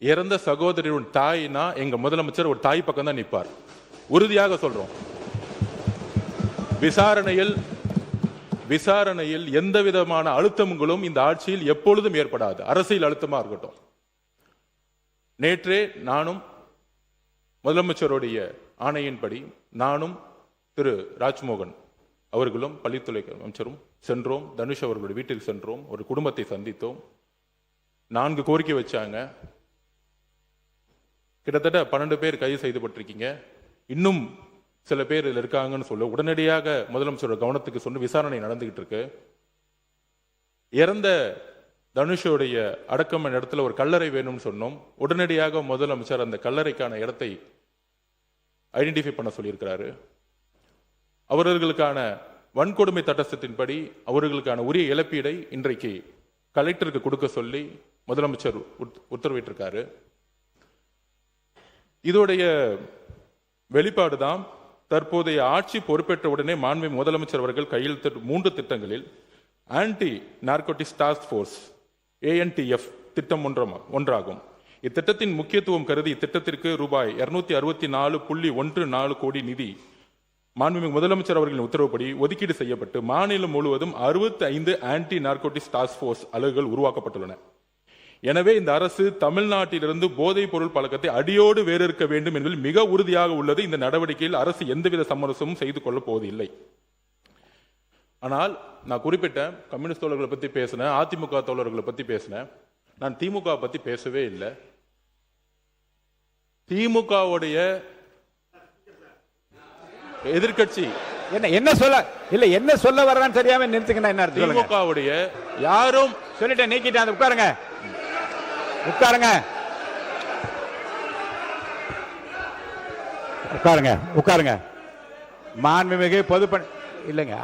இறந்த சகோதரியின் தாய்னா எங்க முதலமைச்சர் ஒரு தாய் பக்கம் தான் நிற்பார். உறுதியாக சொல்றோம். விசாரணையில் எந்த விதமான அழுத்தங்களும் இந்த ஆட்சியில் எப்பொழுதும் ஏற்படாது. அரசியல் அழுத்தமா இருக்கட்டும். நேற்றே நானும் முதலமைச்சருடைய ஆணையின்படி நானும் திரு ராஜ்மோகன் அவர்களும் பள்ளித்துறை அமைச்சரும் சென்றோம். தனுஷ் அவர்களுடைய வீட்டில் சென்றோம். ஒரு குடும்பத்தை சந்தித்தோம். 4 கோரிக்கை வச்சாங்க. கிட்டத்தட்ட 12 பேர் கைது செய்யப்பட்டிருக்கீங்க. இன்னும் சில பேர் இதில் இருக்காங்கன்னு சொல்ல உடனடியாக முதலமைச்சரோட கவனத்துக்கு சொன்ன விசாரணை நடந்துகிட்டு இருக்கு. இறந்த தனுஷோடைய அடக்கம் இடத்துல ஒரு கல்லறை வேணும்னு சொன்னோம். உடனடியாக முதலமைச்சர் அந்த கல்லறைக்கான இடத்தை ஐடென்டிஃபை பண்ண சொல்லியிருக்கிறாரு. அவர்களுக்கான வன்கொடுமை சட்டத்தின்படி அவர்களுக்கான உரிய இழப்பீடை இன்றைக்கு கலெக்டருக்கு கொடுக்க சொல்லி முதலமைச்சர் உத்தரவிட்டிருக்காரு. இதோடைய வெளிப்பாடுதான் தற்போதைய ஆட்சி பொறுப்பேற்ற உடனே மாண்புமிகு முதலமைச்சர் அவர்கள் கையெழுத்திட்ட 3 திட்டங்களில் anti narcotics task force ANTF திட்டம் ஒன்றாகும். இத்திட்டத்தின் முக்கியத்துவம் கருதி இத்திட்டத்திற்கு ரூபாய் 264.14 கோடி நிதி மாண்புமிகு முதலமைச்சர் அவர்களின் உத்தரவுப்படி ஒதுக்கீடு செய்யப்பட்டு மாநிலம் முழுவதும் 65 ஆன்டி நார்கோட்டிக்ஸ் டாஸ்க் போர்ஸ் அலகுகள் உருவாக்கப்பட்டுள்ளன. எனவே இந்த அரசு தமிழ்நாட்டிலிருந்து போதைப் பொருள் பழக்கத்தை அடியோடு வேறறுக்க வேண்டும் என்பதில் மிக உறுதியாக உள்ளது. இந்த நடவடிக்கையில் அரசு எந்தவித சமரசமும் செய்து கொள்ளப் போவதில்லை. ஆனால் நான் குறிப்பிட்ட கம்யூனிஸ்ட் தோழர்களை பத்தி பேசினேன், அதிமுக தோழர்களை பத்தி பேசினேன். நான் திமுக பத்தி பேசவே இல்லை. திமுகவுடைய எதிர்கட்சி என்ன சொல்ல வர்றான்னு தெரியாம நிறுத்துக்கணும். என்ன திமுகவுடைய யாரும் சொல்லிட்டு நீக்கிட்டு உட்காருங்க. மாண்புமிகு பொதுப்பணி இல்லைங்க,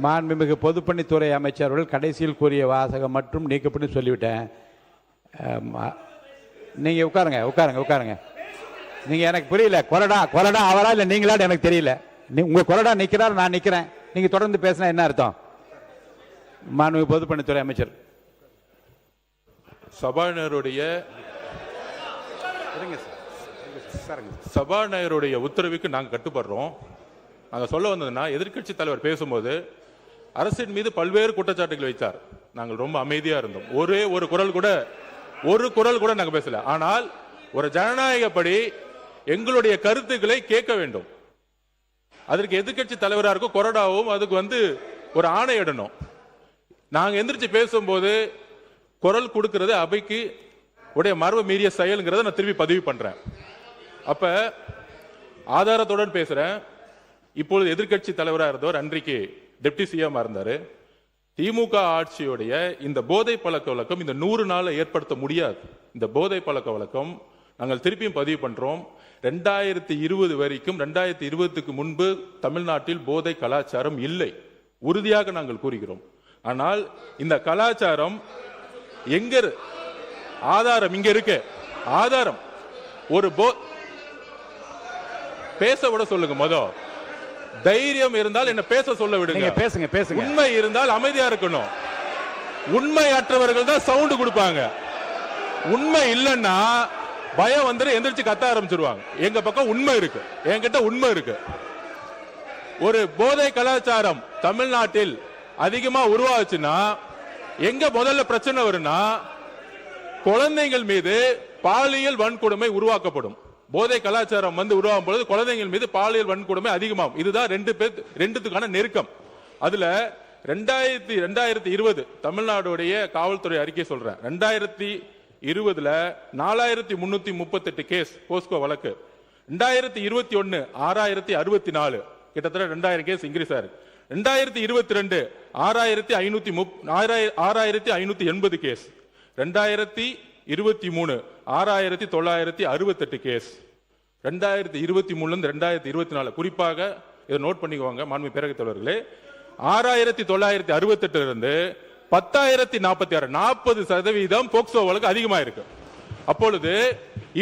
மாண்புமிகு பொதுப்பணித்துறை அமைச்சர்கள் கடைசியில் கூறிய வாசகம் மற்றும் நீக்கப்பட்டு சொல்லிவிட்டேன். நீங்க உட்காருங்க. நீங்க எனக்கு புரியல. கொறடா அவரா இல்ல நீங்களா எனக்கு தெரியல. உங்க கொறடா நிக்கிறார், நான் நிக்கிறேன். நீங்க தொடர்ந்து பேசினா என்ன அர்த்தம்? மாண்புமிகு பொதுப்பணித்துறை அமைச்சர். சபாநாயகருடைய உத்தரவுக்கு நாங்கள் கட்டுப்படுறோம். நாங்கள் சொல்ல வந்ததுன்னா, எதிர்க்கட்சி தலைவர் பேசும்போது அரசின் மீது பல்வேறு குற்றச்சாட்டுகள் வைத்தார். நாங்கள் ரொம்ப அமைதியா இருந்தோம். ஒரு குரல் கூட நாங்கள் பேசல. ஆனால் ஒரு ஜனநாயகப்படி எங்களுடைய கருத்துக்களை கேட்க வேண்டும். அதற்கு எதிர்க்கட்சி தலைவராக இருக்கும் கொறடாவும் அதுக்கு ஒரு ஆணையிடணும். நாங்க எந்திரிச்சு பேசும்போது குரல் கொடுக்கிறது அவைக்கு உடைய மரபு மீறிய செயல்ங்கிறத நான் திருப்பி பதிவு பண்றேன். அப்ப ஆதாரத்துடன் பேசுறேன். இப்பொழுது எதிர்க்கட்சி தலைவராக இருந்தவர் அன்றைக்கு டெப்டி சிஎம் இருந்தாரு. திமுக ஆட்சியுடைய இந்த போதை பழக்க வழக்கம் இந்த 100 நாளை ஏற்படுத்த முடியாது. இந்த போதை பழக்க வழக்கம் நாங்கள் திருப்பியும் பதிவு பண்றோம். 2020 வரைக்கும் 2020க்கு முன்பு தமிழ்நாட்டில் போதை கலாச்சாரம் இல்லை, உறுதியாக நாங்கள் கூறுகிறோம். ஆனால் இந்த கலாச்சாரம் ஆதாரம் இங்க இருக்கு. ஆதாரம் ஒரு பேச விட சொல்லுங்க. தைரியம் இருந்தால் என்ன பேச சொல்ல விடுங்க. பேசுங்க பேசுங்க. உண்மை இருந்தால் அமைதியா இருக்கணும். உண்மையற்றவர்கள் தான் சவுண்ட் கொடுப்பாங்க. உண்மை இல்லைன்னா பயம் வந்து எந்திரிச்சு கத்த ஆரம்பிச்சிருவாங்க. எங்க பக்கம் உண்மை இருக்கு, என்கிட்ட உண்மை இருக்கு. ஒரு போதை கலாச்சாரம் தமிழ்நாட்டில் அதிகமா உருவாச்சுன்னா எங்க முதல்ல பிரச்சனை வரும்னா குழந்தைகள் மீது பாலியல் வன்கொடுமை உருவாக்கப்படும். போதை கலாச்சாரம் வந்து உருவாகும் பொழுது குழந்தைகள் மீது பாலியல் வன்கொடுமை அதிகமாகும். இதுதான் ரெண்டுத்துக்கான நெருக்கம். அதுல 2020 தமிழ்நாடுடைய காவல்துறை அறிக்கை சொல்றேன். 2020 4338 கேஸ் போஸ்கோ வழக்கு. 2021 6064, கிட்டத்தட்ட 2000 கேஸ் இன்க்ரீஸ் ஆயிருக்கு. 2022 6580 கேஸ். 2023 6968 கேஸ். 2023 இருந்து 2024 குறிப்பாக இதை நோட் பண்ணிக்குவாங்க மாண்புமிகு பேரவைத் தலைவர்களே. 6968 இருந்து 10046, 40% போக்சோ வழக்கு அதிகமா இருக்கு. அப்பொழுது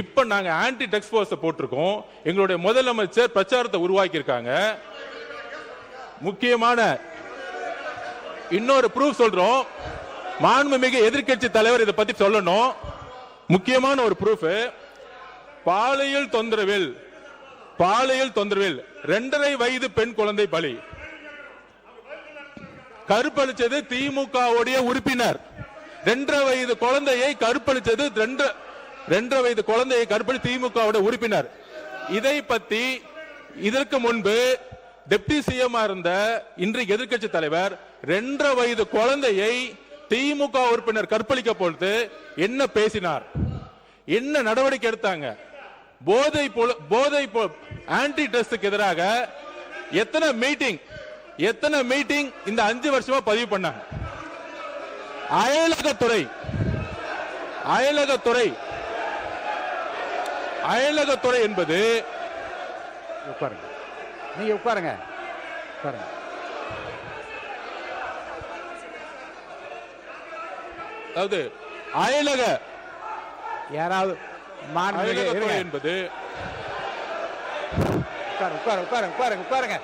இப்ப நாங்க ஆன்டி ட்ரக்ஸ் போர்ஸ் போட்டிருக்கோம். எங்களுடைய முதலமைச்சர் பிரச்சாரத்தை உருவாக்கி இருக்காங்க. முக்கியமான இன்னொரு ப்ரூஃப் சொல்றோம். மாண்புமிகு எதிர்க்கட்சி தலைவர் இதை பத்தி சொல்லணும். முக்கியமான ஒரு ப்ரூஃப், பாலியல் தொந்தரவில் 2.5 வயது பெண் குழந்தை பலி. கற்பழிச்சது திமுகவுடைய உறுப்பினர். 2.5 வயது குழந்தையை கற்பழிச்சது 2.5 வயது குழந்தையை கற்பழி திமுகவுடைய உறுப்பினர். இதை பத்தி இதற்கு முன்பு டெப்டி சிஎம் இருந்த இன்றைய எதிர்க்கட்சி தலைவர் 2.5 வயது குழந்தையை திமுக உறுப்பினர் கற்பழிக்க பொழுது என்ன பேசினார், என்ன நடவடிக்கை எடுத்தாங்க? போதை ஆன்டி ட்ரஸ்டுக்கு எதிராக எத்தனை மீட்டிங் இந்த 5 வருஷமா பதிவு பண்ணாங்க. அயலகத்துறை என்பது நீங்க உட்காருங்க. அதாவது அயலக யாராவது அயலகத்துறை என்பது உட்காருங்க.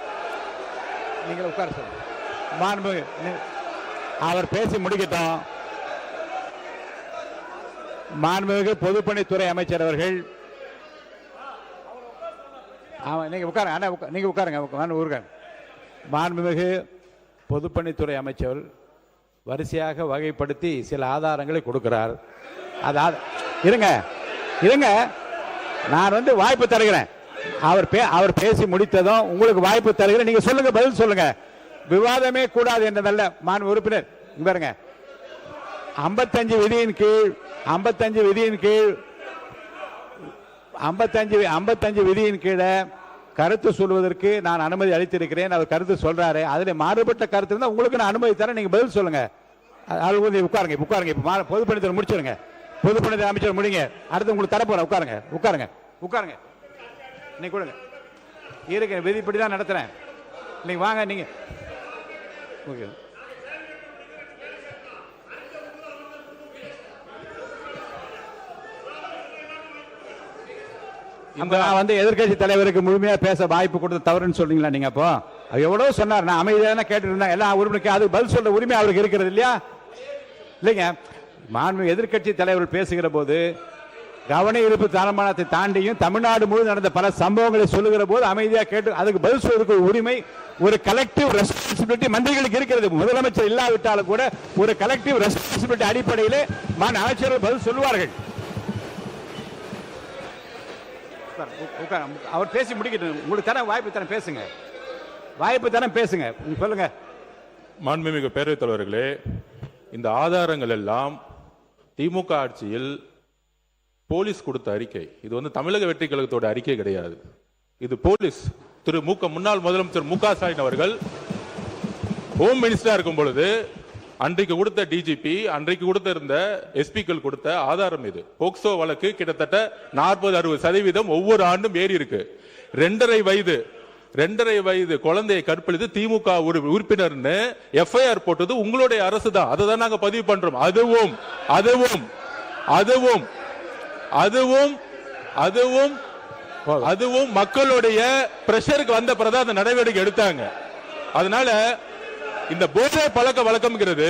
நீங்க உட்கார சொல்லுங்க. மாண்புமிகு அவர் பேசி முடிக்கட்டும். மாண்புமிகு பொதுப்பணித்துறை அமைச்சர் அவர்கள் நீங்க உட்காருங்க. நீங்க உட்காருங்க. மாண்புமிகு பொதுப்பணித்துறை அமைச்சர் வரிசையாக வகைப்படுத்தி சில ஆதாரங்களை கொடுக்கிறார். இருங்க, நான் வந்து வாய்ப்பு தருகிறேன். அவர் பேசி முடித்ததும் உங்களுக்கு வாய்ப்பு தருகிறேன். நீங்க சொல்லுங்க, பதில் சொல்லுங்க. விவாதமே கூடாது என்றதல்ல. மாண்பு உறுப்பினர் பாருங்க, 55 விதியின் கீழே கருத்து சொல்வதற்கு நான் அனுமதி அளித்திருக்கிறேன். அவர் கருத்து சொல்றாரு. அதுல மாறுபட்ட கருத்து இருந்தா உங்களுக்கு நான் அனுமதி தரேன். நீங்க பதில் சொல்லுங்க. உட்காருங்க. பொதுப்பணித்துறை முடிச்சிருங்க. பொதுப்பணித்துறை அமைச்சர் முடிங்க. அடுத்து உங்களுக்கு தரப்போறேன். உட்காருங்க. நீங்க கொடுங்க. இருக்க விதிப்படி தான் நடத்துறேன். நீங்க வாங்க. நீங்க நான் வந்து எதிர்கட்சி தலைவருக்கு முழுமையா பேச வாய்ப்பு கொடுத்து தவறுன்னு சொல்றீங்களா? நீங்க அப்போ எவ்வளவு சொன்னார். நான் அமைதியான கேட்டு இருந்தேன். எல்லாம் உறுப்பினருக்கு அது பதில் சொல்ற உரிமை அவருக்கு இருக்கிறது இல்லையா? இல்லைங்க. மாண்பு எதிர்கட்சி தலைவர்கள் பேசுகிற போது கவன ஈர்ப்பு தீர்மானத்தை தாண்டியும் தமிழ்நாடு முழு நடந்த பல சம்பவங்களை சொல்லுகிற போது அமைதியாக கேட்டு அதுக்கு பதில் சொல்வதற்கு உரிமை ஒரு கலெக்டிவ் ரெஸ்பான்சிபிலிட்டி மந்திரிகளுக்கு இருக்கிறது. முதலமைச்சர் இல்லாவிட்டாலும் கூட ஒரு கலெக்டிவ் ரெஸ்பான்சிபிலிட்டி அடிப்படையில் அமைச்சர்கள் பதில் சொல்லுவார்கள். அவர் பேசி முடிக்கட்டும். உங்களுக்கு தர வாய்ப்பு தரம் பேசுங்க. சொல்லுங்க. மாண்புமிகு பேரவைத் தலைவர்களே, இந்த ஆதாரங்கள் எல்லாம் திமுக ஆட்சியில் போலீஸ் கொடுத்த அறிக்கை. இது வந்து தமிழக வெற்றி கழகத்தோட அறிக்கை கிடையாது. இது போலீஸ் முன்னாள் முதலமைச்சர் மு க ஸ்டாலின் அவர்கள் ஹோம் மினிஸ்டரா இருக்கும் பொழுது அன்றைக்கு கொடுத்த டிஜிபி, அன்றைக்கு கொடுத்த இருந்த எஸ்பிக்கள் கொடுத்த ஆதாரம். இது போக்சோ வழக்கு கிட்டத்தட்ட 40-60% ஒவ்வொரு ஆண்டும் ஏறி இருக்கு. 2.5 வயது குழந்தையை கற்பழித்து திமுக உறுப்பினர்னு எஃப்ஐஆர் போட்டது உங்களுடைய அரசு தான். அதை தான் நாங்க பதிவு பண்றோம். அதுவும் அதுவும் அதுவும் அதுவும் அதுவும் மக்களுடைய பிரஷருக்கு வந்த பிறகு அந்த நடவடிக்கை எடுத்தாங்க. அதனால இந்த போதை பழக்க வழக்கம்ங்கிறது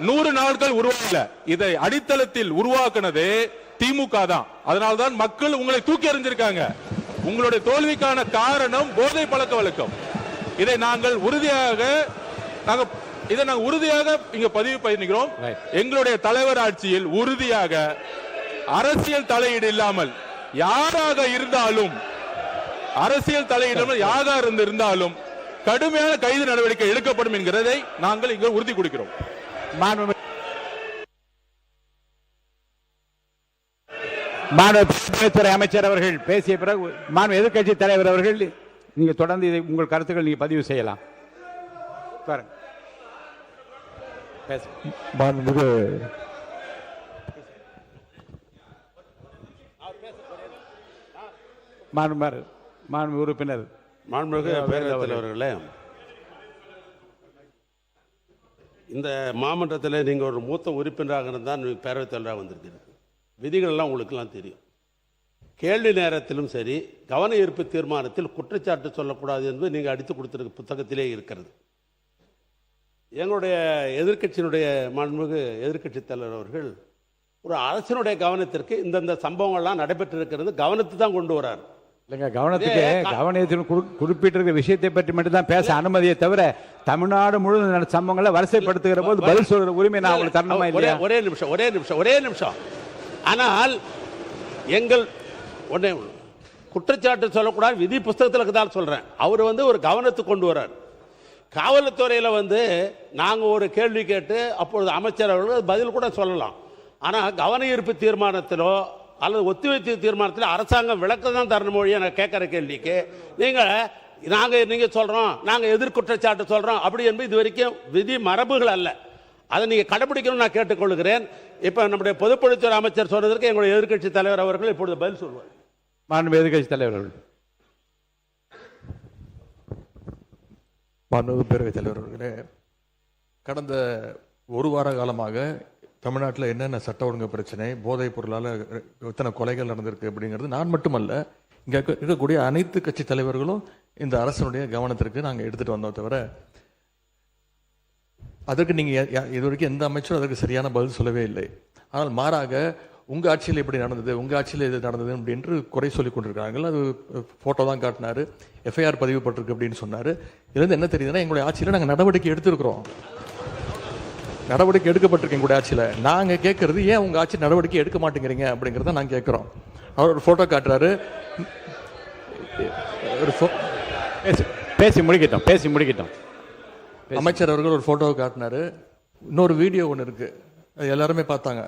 100 நாட்கள் உருவாக்கல, இதை அடித்தளத்தில் உருவாக்குனதே திமுக தான். அதனால்தான் மக்கள் உங்களை தூக்கி எறிஞ்சிருக்காங்க. உங்களுடைய தோல்விக்கான காரணம் போதை பழக்க வழக்கம். இதை நாங்கள் உறுதியாக இங்க பதிவு பண்ணிக்கிறோம். எங்களுடைய தலைவர் ஆட்சியில் உறுதியாக அரசியல் தலையீடு இல்லாமல் யாராக இருந்தாலும் கடுமையான கைது நடவடிக்கை எடுக்கப்படும் என்கிறதை நாங்கள் இங்கு உறுதி கொடுக்கிறோம். மாண்புமிகு அமைச்சர் அவர்கள் பேசிய பிறகு மாண்பு எதிர்க்கட்சி தலைவர் அவர்கள் நீங்க தொடர்ந்து இதை உங்கள் கருத்துக்கள் நீங்க பதிவு செய்யலாம். மாண்புமிகு உறுப்பினர் மாண்புமிகு பேரவைத் தலைவர்களே, இந்த மாமன்றத்தில் நீங்கள் ஒரு மூத்த உறுப்பினராக இருந்தால் பேரவைத் தலைவராக வந்திருக்கிறீர்கள். விதிகளெல்லாம் உங்களுக்கெல்லாம் தெரியும். கேள்வி நேரத்திலும் சரி, கவன ஈர்ப்பு தீர்மானத்தில் குற்றச்சாட்டு சொல்லக்கூடாது என்பது நீங்கள் அடித்து கொடுத்திருக்க புத்தகத்திலே இருக்கிறது. எங்களுடைய எதிர்க்கட்சியினுடைய மாண்புமிகு எதிர்க்கட்சி தலைவர் அவர்கள் ஒரு அரசினுடைய கவனத்திற்கு இந்தந்த சம்பவங்கள்லாம் நடைபெற்றிருக்கிறது கவனத்தை தான் கொண்டு வரார். இல்லைங்க, கவனத்தில் குறிப்பிட்டிருக்கிற விஷயத்தை பற்றி மட்டும்தான் பேச அனுமதியை தவிர தமிழ்நாடு முழுவதும் சம்பவங்களை வரிசைப்படுத்துகிற போது பதில் சொல்கிற உரிமை நான் அவங்களுக்கு தரணுமா இல்லையா? ஒரே நிமிஷம். ஆனால் எங்கள் உடனே குற்றச்சாட்டு சொல்லக்கூடாது, விதி புஸ்தகத்தில் தான் சொல்கிறேன். அவர் ஒரு கவனத்துக்கு கொண்டு வரார். காவல்துறையில் நாங்கள் ஒரு கேள்வி கேட்டு அப்பொழுது அமைச்சர் அவர்கள் பதில் கூட சொல்லலாம். ஆனால் கவன ஈர்ப்பு தீர்மானத்திலோ அல்லது ஒத்திவைப்பு தீர்மானத்தில் அரசாங்கம் விளக்கம் தான் தரணும் மொழியை நான் கேட்குற கேள்விக்கு நீங்கள் சொல்கிறோம், நாங்கள் எதிர்குற்றச்சாட்டு சொல்கிறோம் அப்படி என்பது இது வரைக்கும் விதி மரபுகள் அல்ல. அதை நீங்கள் கடைபிடிக்கணும்னு நான் கேட்டுக்கொள்கிறேன். இப்போ நம்முடைய பொதுப்பணித்துறை அமைச்சர் சொன்னதற்கு எங்களுடைய எதிர்க்கட்சி தலைவர் அவர்கள் இப்பொழுது பதில் சொல்வார். மாண்புமிகு எதிர்க்கட்சி தலைவர் அவர்கள். மாண்புமிகு பேரவைத் தலைவர் அவர்களே, கடந்த ஒரு வார காலமாக தமிழ்நாட்டில் என்னென்ன சட்ட ஒழுங்கு பிரச்சனை, போதைப் பொருளால் எத்தனை கொலைகள் நடந்திருக்கு அப்படிங்கிறது நான் மட்டுமல்ல, இங்கே இருக்கக்கூடிய அனைத்து கட்சி தலைவர்களும் இந்த அரசனுடைய கவனத்திற்கு நாங்கள் எடுத்துகிட்டு வந்தோம். தவிர அதற்கு நீங்கள் இது வரைக்கும் எந்த அமைச்சரும் அதற்கு சரியான பதில் சொல்லவே இல்லை. ஆனால் மாறாக உங்கள் ஆட்சியில் எப்படி நடந்தது, உங்கள் ஆட்சியில் இது நடந்தது அப்படின்று குறை சொல்லி கொண்டிருக்கிறார்கள். அது ஃபோட்டோ தான் காட்டினார், எஃப்ஐஆர் பதிவு பட்டிருக்கு அப்படின்னு சொன்னார். இதுலேருந்து என்ன தெரியுதுன்னா, எங்களுடைய ஆட்சியில் நாங்கள் நடவடிக்கை எடுத்திருக்கிறோம், நடவடிக்கை எடுக்கப்பட்டிருக்கு எங்களுடைய ஆட்சியில். நாங்கள் கேட்கறது ஏன் உங்கள் ஆட்சி நடவடிக்கை எடுக்க மாட்டேங்கிறீங்க அப்படிங்கிறத நாங்கள் கேட்குறோம். அவர் ஒரு ஃபோட்டோ காட்டுறாரு. பேசி முடிக்கட்டும். அமைச்சர் அவர்கள் ஒரு ஃபோட்டோவை காட்டினாரு. இன்னொரு வீடியோ ஒன்று இருக்குது, அது எல்லாருமே பார்த்தாங்க,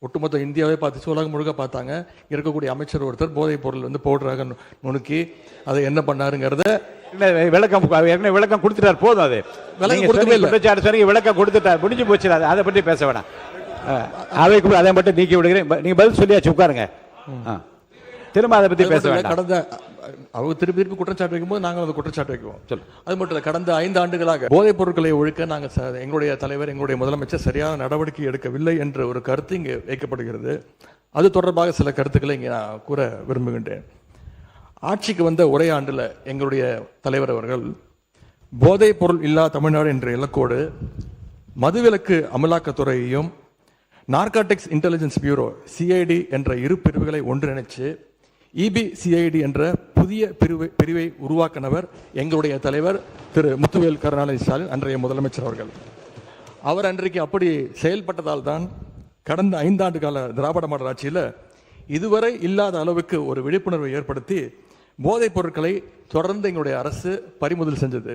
ஒட்டுமொத்த இந்தியாவே பார்த்துச்சு, உலகம் முழுக்க பார்த்தாங்க. இருக்கக்கூடிய அமைச்சர் ஒருத்தர் போதைப் பொருள் பவுடராக நுணுக்கி அதை என்ன பண்ணாருங்கிறத விளக்கம் கொடுத்துட்டார். போதும், அது விளக்கம் கொடுத்துட்டார், முடிஞ்சு போச்சு. அதை பற்றி பேச வேணாம். அவைக்கு அதை மட்டும் நீக்கி விடுகிறேன். நீங்க பதில் சொல்லியாச்சு, உட்காருங்க. திரும்ப அதை பற்றி பேச வேண்டாம். கடந்த அவங்க திருப்பி குற்றச்சாட்டு வைக்கும்போது நாங்கள் அந்த குற்றச்சாட்டு வைக்குவோம். அது மட்டும் இல்லை, கடந்த 5 ஆண்டுகளாக போதைப் பொருட்களை ஒழிக்க நாங்கள் எங்களுடைய தலைவர், எங்களுடைய முதலமைச்சர் சரியான நடவடிக்கை எடுக்கவில்லை என்ற ஒரு கருத்து இங்கே வைக்கப்படுகிறது. அது தொடர்பாக சில கருத்துக்களை இங்கே நான் கூற விரும்புகின்றேன். ஆட்சிக்கு வந்த ஒரே ஆண்டில் எங்களுடைய தலைவர் அவர்கள் போதைப் பொருள் இல்லா தமிழ்நாடு என்ற இலக்கோடு மதுவிலக்கு அமலாக்கத்துறையையும் நார்காட்டிக்ஸ் இன்டெலிஜென்ஸ் பியூரோ சிஐடி என்ற இரு பிரிவுகளை ஒன்றிணைச்சு இபிசிஐடி என்ற புதிய பிரிவை உருவாக்கினவர் எங்களுடைய தலைவர் திரு முத்துவேல் கருணாநிதி ஸ்டாலின், அன்றைய முதலமைச்சர் அவர்கள். அவர் அன்றைக்கு அப்படி செயல்பட்டதால் தான் கடந்த 5 ஆண்டு கால திராவிட மாடல் ஆட்சியில் இதுவரை இல்லாத அளவுக்கு ஒரு விழிப்புணர்வை ஏற்படுத்தி போதைப் பொருட்களை தொடர்ந்து எங்களுடைய அரசு பறிமுதல் செஞ்சது.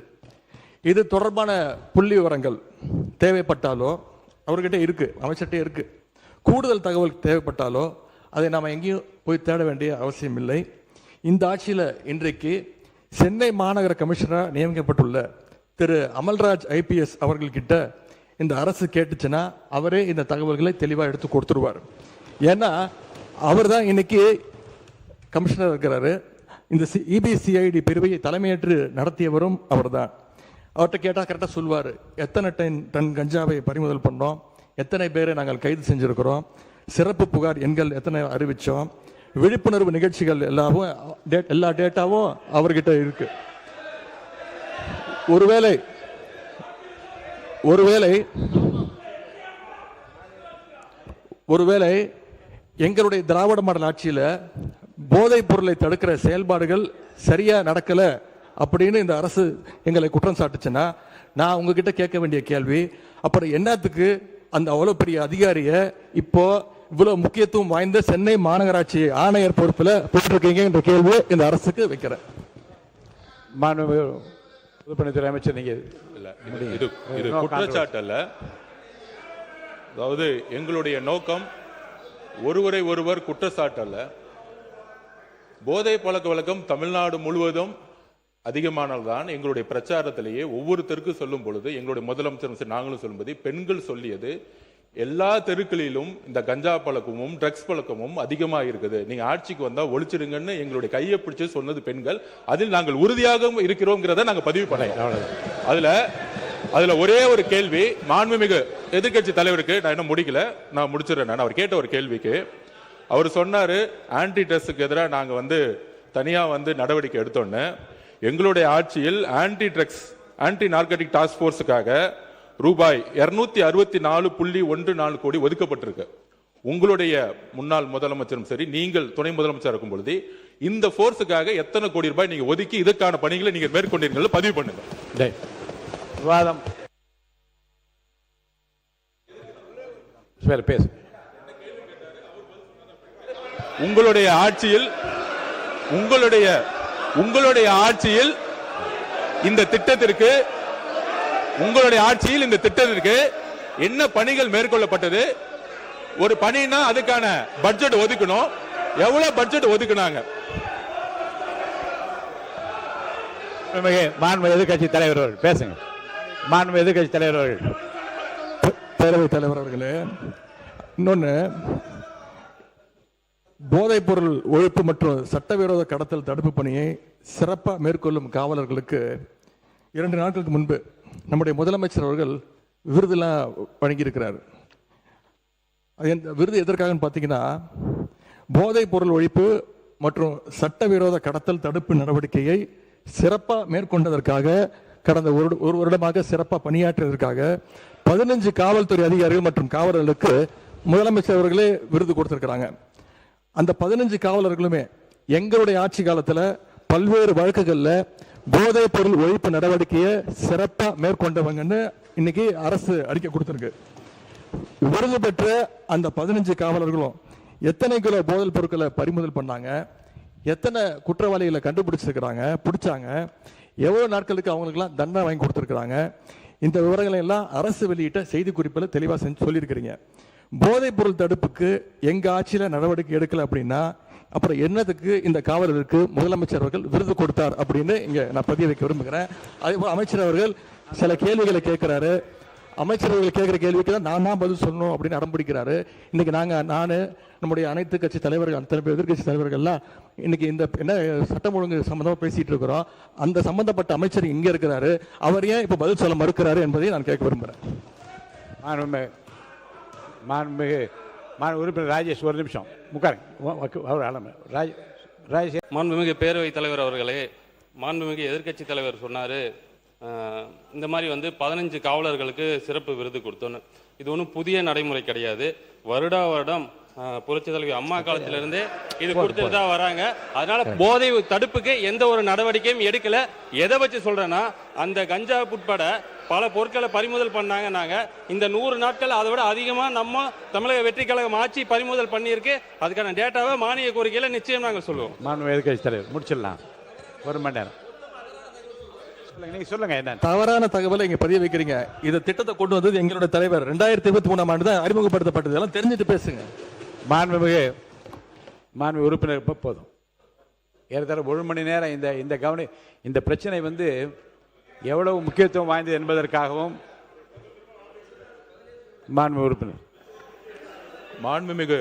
இது தொடர்பான புள்ளி விவரங்கள் தேவைப்பட்டாலோ அவர்கிட்ட இருக்கு, அமைச்சர்கிட்ட இருக்கு. கூடுதல் தகவல் தேவைப்பட்டாலோ அதை நாம் எங்கேயும் போய் தேட வேண்டிய அவசியம் இல்லை. இந்த ஆட்சியில் இன்றைக்கு சென்னை மாநகர கமிஷனராக நியமிக்கப்பட்டுள்ள திரு அமல்ராஜ் ஐபிஎஸ் அவர்கள்கிட்ட இந்த அரசு கேட்டுச்சுன்னா அவரே இந்த தகவல்களை தெளிவாக எடுத்து கொடுத்துருவார். ஏன்னா அவர் தான் இன்னைக்கு கமிஷனர் இருக்கிறாரு. இந்த இபிசிஐடி பிரிவை தலைமையேற்று நடத்தியவரும் அவர் தான். அவர்கிட்ட கேட்டால் கரெக்டாக சொல்வார், எத்தனை டன் கஞ்சாவை பறிமுதல் பண்ணோம், எத்தனை பேரை நாங்கள் கைது செஞ்சிருக்கிறோம், சிறப்பு புகார் எண்கள் எத்தனை அறிவிச்சோம், விழிப்புணர்வு நிகழ்ச்சிகள் எல்லா டேட்டாவும் அவர்கிட்ட இருக்கு. ஒருவேளை எங்களுடைய திராவிட மாடல் ஆட்சியில போதைப் பொருளை தடுக்கிற செயல்பாடுகள் சரியா நடக்கல அப்படின்னு இந்த அரசு எங்களை குற்றம் சாட்டுச்சுன்னா, நான் உங்ககிட்ட கேட்க வேண்டிய கேள்வி, அப்புறம் என்னத்துக்கு அந்த அவ்வளவு பெரிய அதிகாரிய இப்போ இவ்வளவு முக்கியத்துவம் வாய்ந்த சென்னை மாநகராட்சி ஆணையர் பொறுப்புல போட்டிருக்கீங்க என்ற கேள்வியை இந்த அரசுக்கு வைக்கிறேன். பொதுப்பணித்துறை அமைச்சர், நீங்க இது குற்றச்சாட்டு அல்ல. அதாவது எங்களுடைய நோக்கம் ஒருவரை ஒருவர் குற்றச்சாட்டு அல்ல. போதை பழக்க வழக்கம் தமிழ்நாடு முழுவதும் அதிகமானதுதான். எங்களுடைய பிரச்சாரத்திலேயே ஒவ்வொருத்தருக்கும் சொல்லும் பொழுது எங்களுடைய முதலமைச்சர் நாங்களும் சொல்லும்போது பெண்கள் சொல்லியது, எல்லா தெருக்களிலும் இந்த கஞ்சா பழக்கமும் ட்ரக்ஸ் பழக்கமும் அதிகமாக இருக்குது, நீங்க ஆட்சிக்கு வந்தா ஒழிச்சிடுங்கன்னு எங்களுடைய கையை பிடிச்சு சொன்னது பெண்கள். அதில் நாங்கள் உறுதியாக இருக்கிறோங்கிறத நாங்க பதிவு பண்ணோம். அதுல ஒரே ஒரு கேள்வி மாண்புமிகு எதிர்க்கட்சி தலைவருக்கு, நான் இன்னும் முடிக்கல, நான் முடிச்சிடறேன். அவர் கேட்ட ஒரு கேள்விக்கு அவர் சொன்னாரு, ஆன்டி ட்ரக்ஸுக்கு எதிராக நாங்க தனியா நடவடிக்கை எடுத்தோன்னு, எங்களுடைய ஆட்சியில் ஆன்டி ட்ரக்ஸ் ஆன்டி நார்கட்டிக் டாஸ்க் போர்ஸுக்காக ரூபாய் 264.14 கோடி ஒதுக்கப்பட்டிருக்கு. உங்களுடைய முன்னாள் முதலமைச்சரும் சரி, நீங்கள் துணை முதலமைச்சர் இருக்கும் பொழுது இந்த போர்ஸுக்காக எத்தனை கோடி ரூபாய் நீங்க ஒதுக்கி இதற்கான பணிகளை நீங்க மேற்கொண்டீர்கள் பதிவு பண்ணுங்க. விவாதம் பேசு. உங்களுடைய ஆட்சியில் இந்த திட்டத்திற்கு என்ன பணிகள் மேற்கொள்ளப்பட்டது? ஒரு பணினா அதுக்கான பட்ஜெட் ஒதுக்கணும். எவ்வளவு பட்ஜெட் ஒதுக்குனாங்க? மாண்பு எதிர்க்கட்சி தலைவர் அவர்கள் பேசுங்க. மாண்பு எதிர்க்கட்சி தலைவர் அவர்கள். பேரவைத் தலைவர் அவர்களே, இன்னொன்னு, போதைப் பொருள் ஒழிப்பு மற்றும் சட்டவிரோத கடத்தல் தடுப்பு பணியை சிறப்பாக மேற்கொள்ளும் காவலர்களுக்கு 2 நாட்களுக்கு முன்பு நம்முடைய முதலமைச்சர் அவர்கள் விருதுலாம் வழங்கியிருக்கிறார். விருது எதற்காக பார்த்தீங்கன்னா, போதைப் பொருள் ஒழிப்பு மற்றும் சட்டவிரோத கடத்தல் தடுப்பு நடவடிக்கையை சிறப்பாக மேற்கொண்டதற்காக, கடந்த ஒரு வருடமாக சிறப்பாக பணியாற்றியதற்காக 15 காவல்துறை அதிகாரிகள் மற்றும் காவலர்களுக்கு முதலமைச்சர் அவர்களே விருது கொடுத்திருக்கிறாங்க. அந்த 15 காவலர்களுமே எங்களுடைய ஆட்சி காலத்தில் பல்வேறு வழக்குகளில் போதைப் பொருள் ஒழிப்பு நடவடிக்கையை சிறப்பா மேற்கொண்டவங்கன்னு இன்னைக்கு அரசு அறிக்கை கொடுத்திருக்கு. விருது பெற்ற அந்த 15 காவலர்களும் எத்தனை கிலோ போதைப் பொருட்களை பறிமுதல் பண்ணாங்க, எத்தனை குற்றவாளிகளை பிடிச்சாங்க, எவ்வளவு நாட்களுக்கு அவங்களுக்குலாம் தண்டனை வாங்கி கொடுத்திருக்கிறாங்க, இந்த விவரங்களை எல்லாம் அரசு வெளியிட்ட செய்தி குறிப்பில் தெளிவாக சொல்லியிருக்கிறீங்க. போதைப் பொருள் தடுப்புக்கு எங்க ஆட்சியில நடவடிக்கை எடுக்கல அப்படின்னா, அப்புறம் என்னதுக்கு இந்த காவலருக்கு முதலமைச்சர் அவர்கள் விருது கொடுத்தார் அப்படின்னு இங்க நான் பதிய வைக்க விரும்புகிறேன். அதேபோல் அமைச்சர் அவர்கள் சில கேள்விகளை கேட்கிறாரு. அமைச்சர் அவர்கள் கேட்கிற கேள்விக்கு தான் நான் தான் பதில் சொல்லணும் அப்படின்னு அடம்பிடிக்கிறாரு. இன்னைக்கு நான் நம்முடைய அனைத்து கட்சி தலைவர்கள், அத்தனை எதிர்கட்சி தலைவர்கள்லாம் இன்னைக்கு இந்த என்ன சட்டம் ஒழுங்கு சம்பந்தமா பேசிட்டு இருக்கிறோம், அந்த சம்பந்தப்பட்ட அமைச்சர் இங்க இருக்கிறாரு, அவர் ஏன் இப்ப பதில் சொல்ல மறுக்கிறாரு என்பதை நான் கேட்க விரும்புகிறேன். உறுப்பினர் ராஜேஷ், ஒரு நிமிஷம் மாண்புமிகு பேரவைத் தலைவர் அவர்களே, மாண்புமிகு எதிர்க்கட்சி தலைவர் சொன்னார், இந்த மாதிரி 15 காவலர்களுக்கு சிறப்பு விருது கொடுத்தோன்னு. இது ஒன்றும் புதிய நடைமுறை கிடையாது. வருடம் புரட்சி தலைவி அம்மா காலத்திலிருந்தே இது கொடுத்துட்டு தான் வராங்க. அதனால போதை தடுப்புக்கு எந்த ஒரு நடவடிக்கையும் எடுக்கல. எதை வச்சு சொல்றேன்னா, அந்த கஞ்சா உட்பட பல பொருட்களை பறிமுதல் பண்ணாங்க. நாங்க இந்த 100 நாட்கள் அதை விட அதிகமா நம்ம தமிழக வெற்றி கழகம் ஆட்சி பறிமுதல் பண்ணியிருக்கு. அதுக்கான டேட்டாவை மானிய கோரிக்கையில நிச்சயம் நாங்கள் சொல்லுவோம். மாண்பு எதிர்க்கட்சி தலைவர், முடிச்சிடலாம், 1 மணி நேரம். சொல்லுங்க, என்ன தவறான தகவலை இங்க பதிய வைக்கிறீங்க. இந்த திட்டத்தை கொண்டு வந்தது எங்களுடைய தலைவர் 2023ஆம் ஆண்டு தான் அறிமுகப்படுத்தப்பட்டது. எல்லாம் தெரிஞ்சுட்டு பேசுங்க. மாண்பு உறுப்பினர் போதும். ஏறத்தாழ 1 மணி நேரம் இந்த பிரச்சனை எவ்வளவு முக்கியத்துவம் வாய்ந்தது என்பதற்காகவும் மாண்புமிகு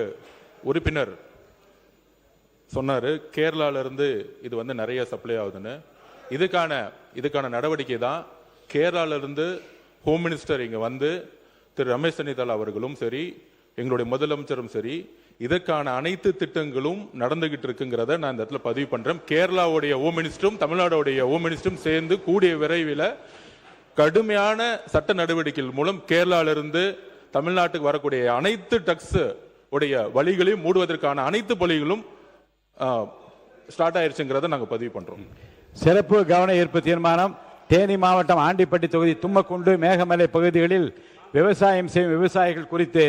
உறுப்பினர் சொன்னாரு, கேரளால இருந்து இது நிறைய சப்ளை ஆகுதுன்னு. இதுக்கான நடவடிக்கை தான் கேரளால இருந்து ஹோம் மினிஸ்டர் இங்க திரு ரமேஷ் சென்னிதால் அவர்களும் சரி, எங்களுடைய முதலமைச்சரும் சரி, இதற்கான அனைத்து திட்டங்களும் நடந்துகிட்டு இருக்குங்கிறத நான் இந்த இடத்துல பதிவு பண்றேன். கேரளாவுடைய ஹோம் மினிஸ்டரும் தமிழ்நாடுடைய ஹோம் மினிஸ்டரும் சேர்ந்து கூடிய விரைவில் கடுமையான சட்ட நடவடிக்கைகள் மூலம் கேரளாவிலிருந்து தமிழ்நாட்டுக்கு வரக்கூடிய அனைத்து ட்ரக்ஸ் உடைய வழிகளையும் மூடுவதற்கான அனைத்து பணிகளும் ஸ்டார்ட் ஆயிருச்சுங்கிறத நாங்கள் பதிவு பண்றோம். சிறப்பு கவன ஈர்ப்பு தீர்மானம். தேனி மாவட்டம் ஆண்டிப்பட்டி தொகுதி தும்மக்குண்டு மேகமலை பகுதிகளில் விவசாயம் செய்யும் விவசாயிகள் குறித்து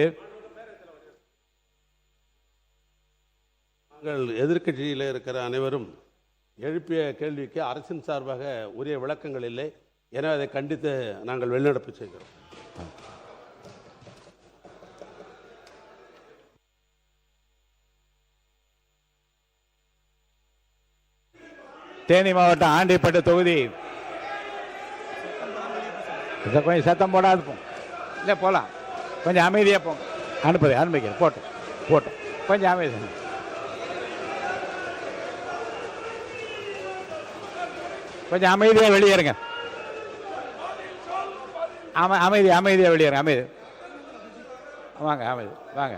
நாங்கள் எதிர்க்கட்சியில் இருக்கிற அனைவரும் எழுப்பிய கேள்விக்கு அரசின் சார்பாக உரிய விளக்கங்கள் இல்லை. எனவே அதை கண்டித்து நாங்கள் வெளிநடப்பு செய்கிறோம். தேனி மாவட்டம் ஆண்டிப்பட்டு தொகுதி கொஞ்சம் சத்தம் போடாது போ இல்லை போகலாம். கொஞ்சம் அமைதியாக போங்க. அனுப்பிக்கிறேன். போட்டோம் கொஞ்சம் அமைதி. கொஞ்சம் அமைதியாக வெளியேறுங்க. அமைதியாக வெளியேறுங்க. வாங்க அமைதி வாங்க.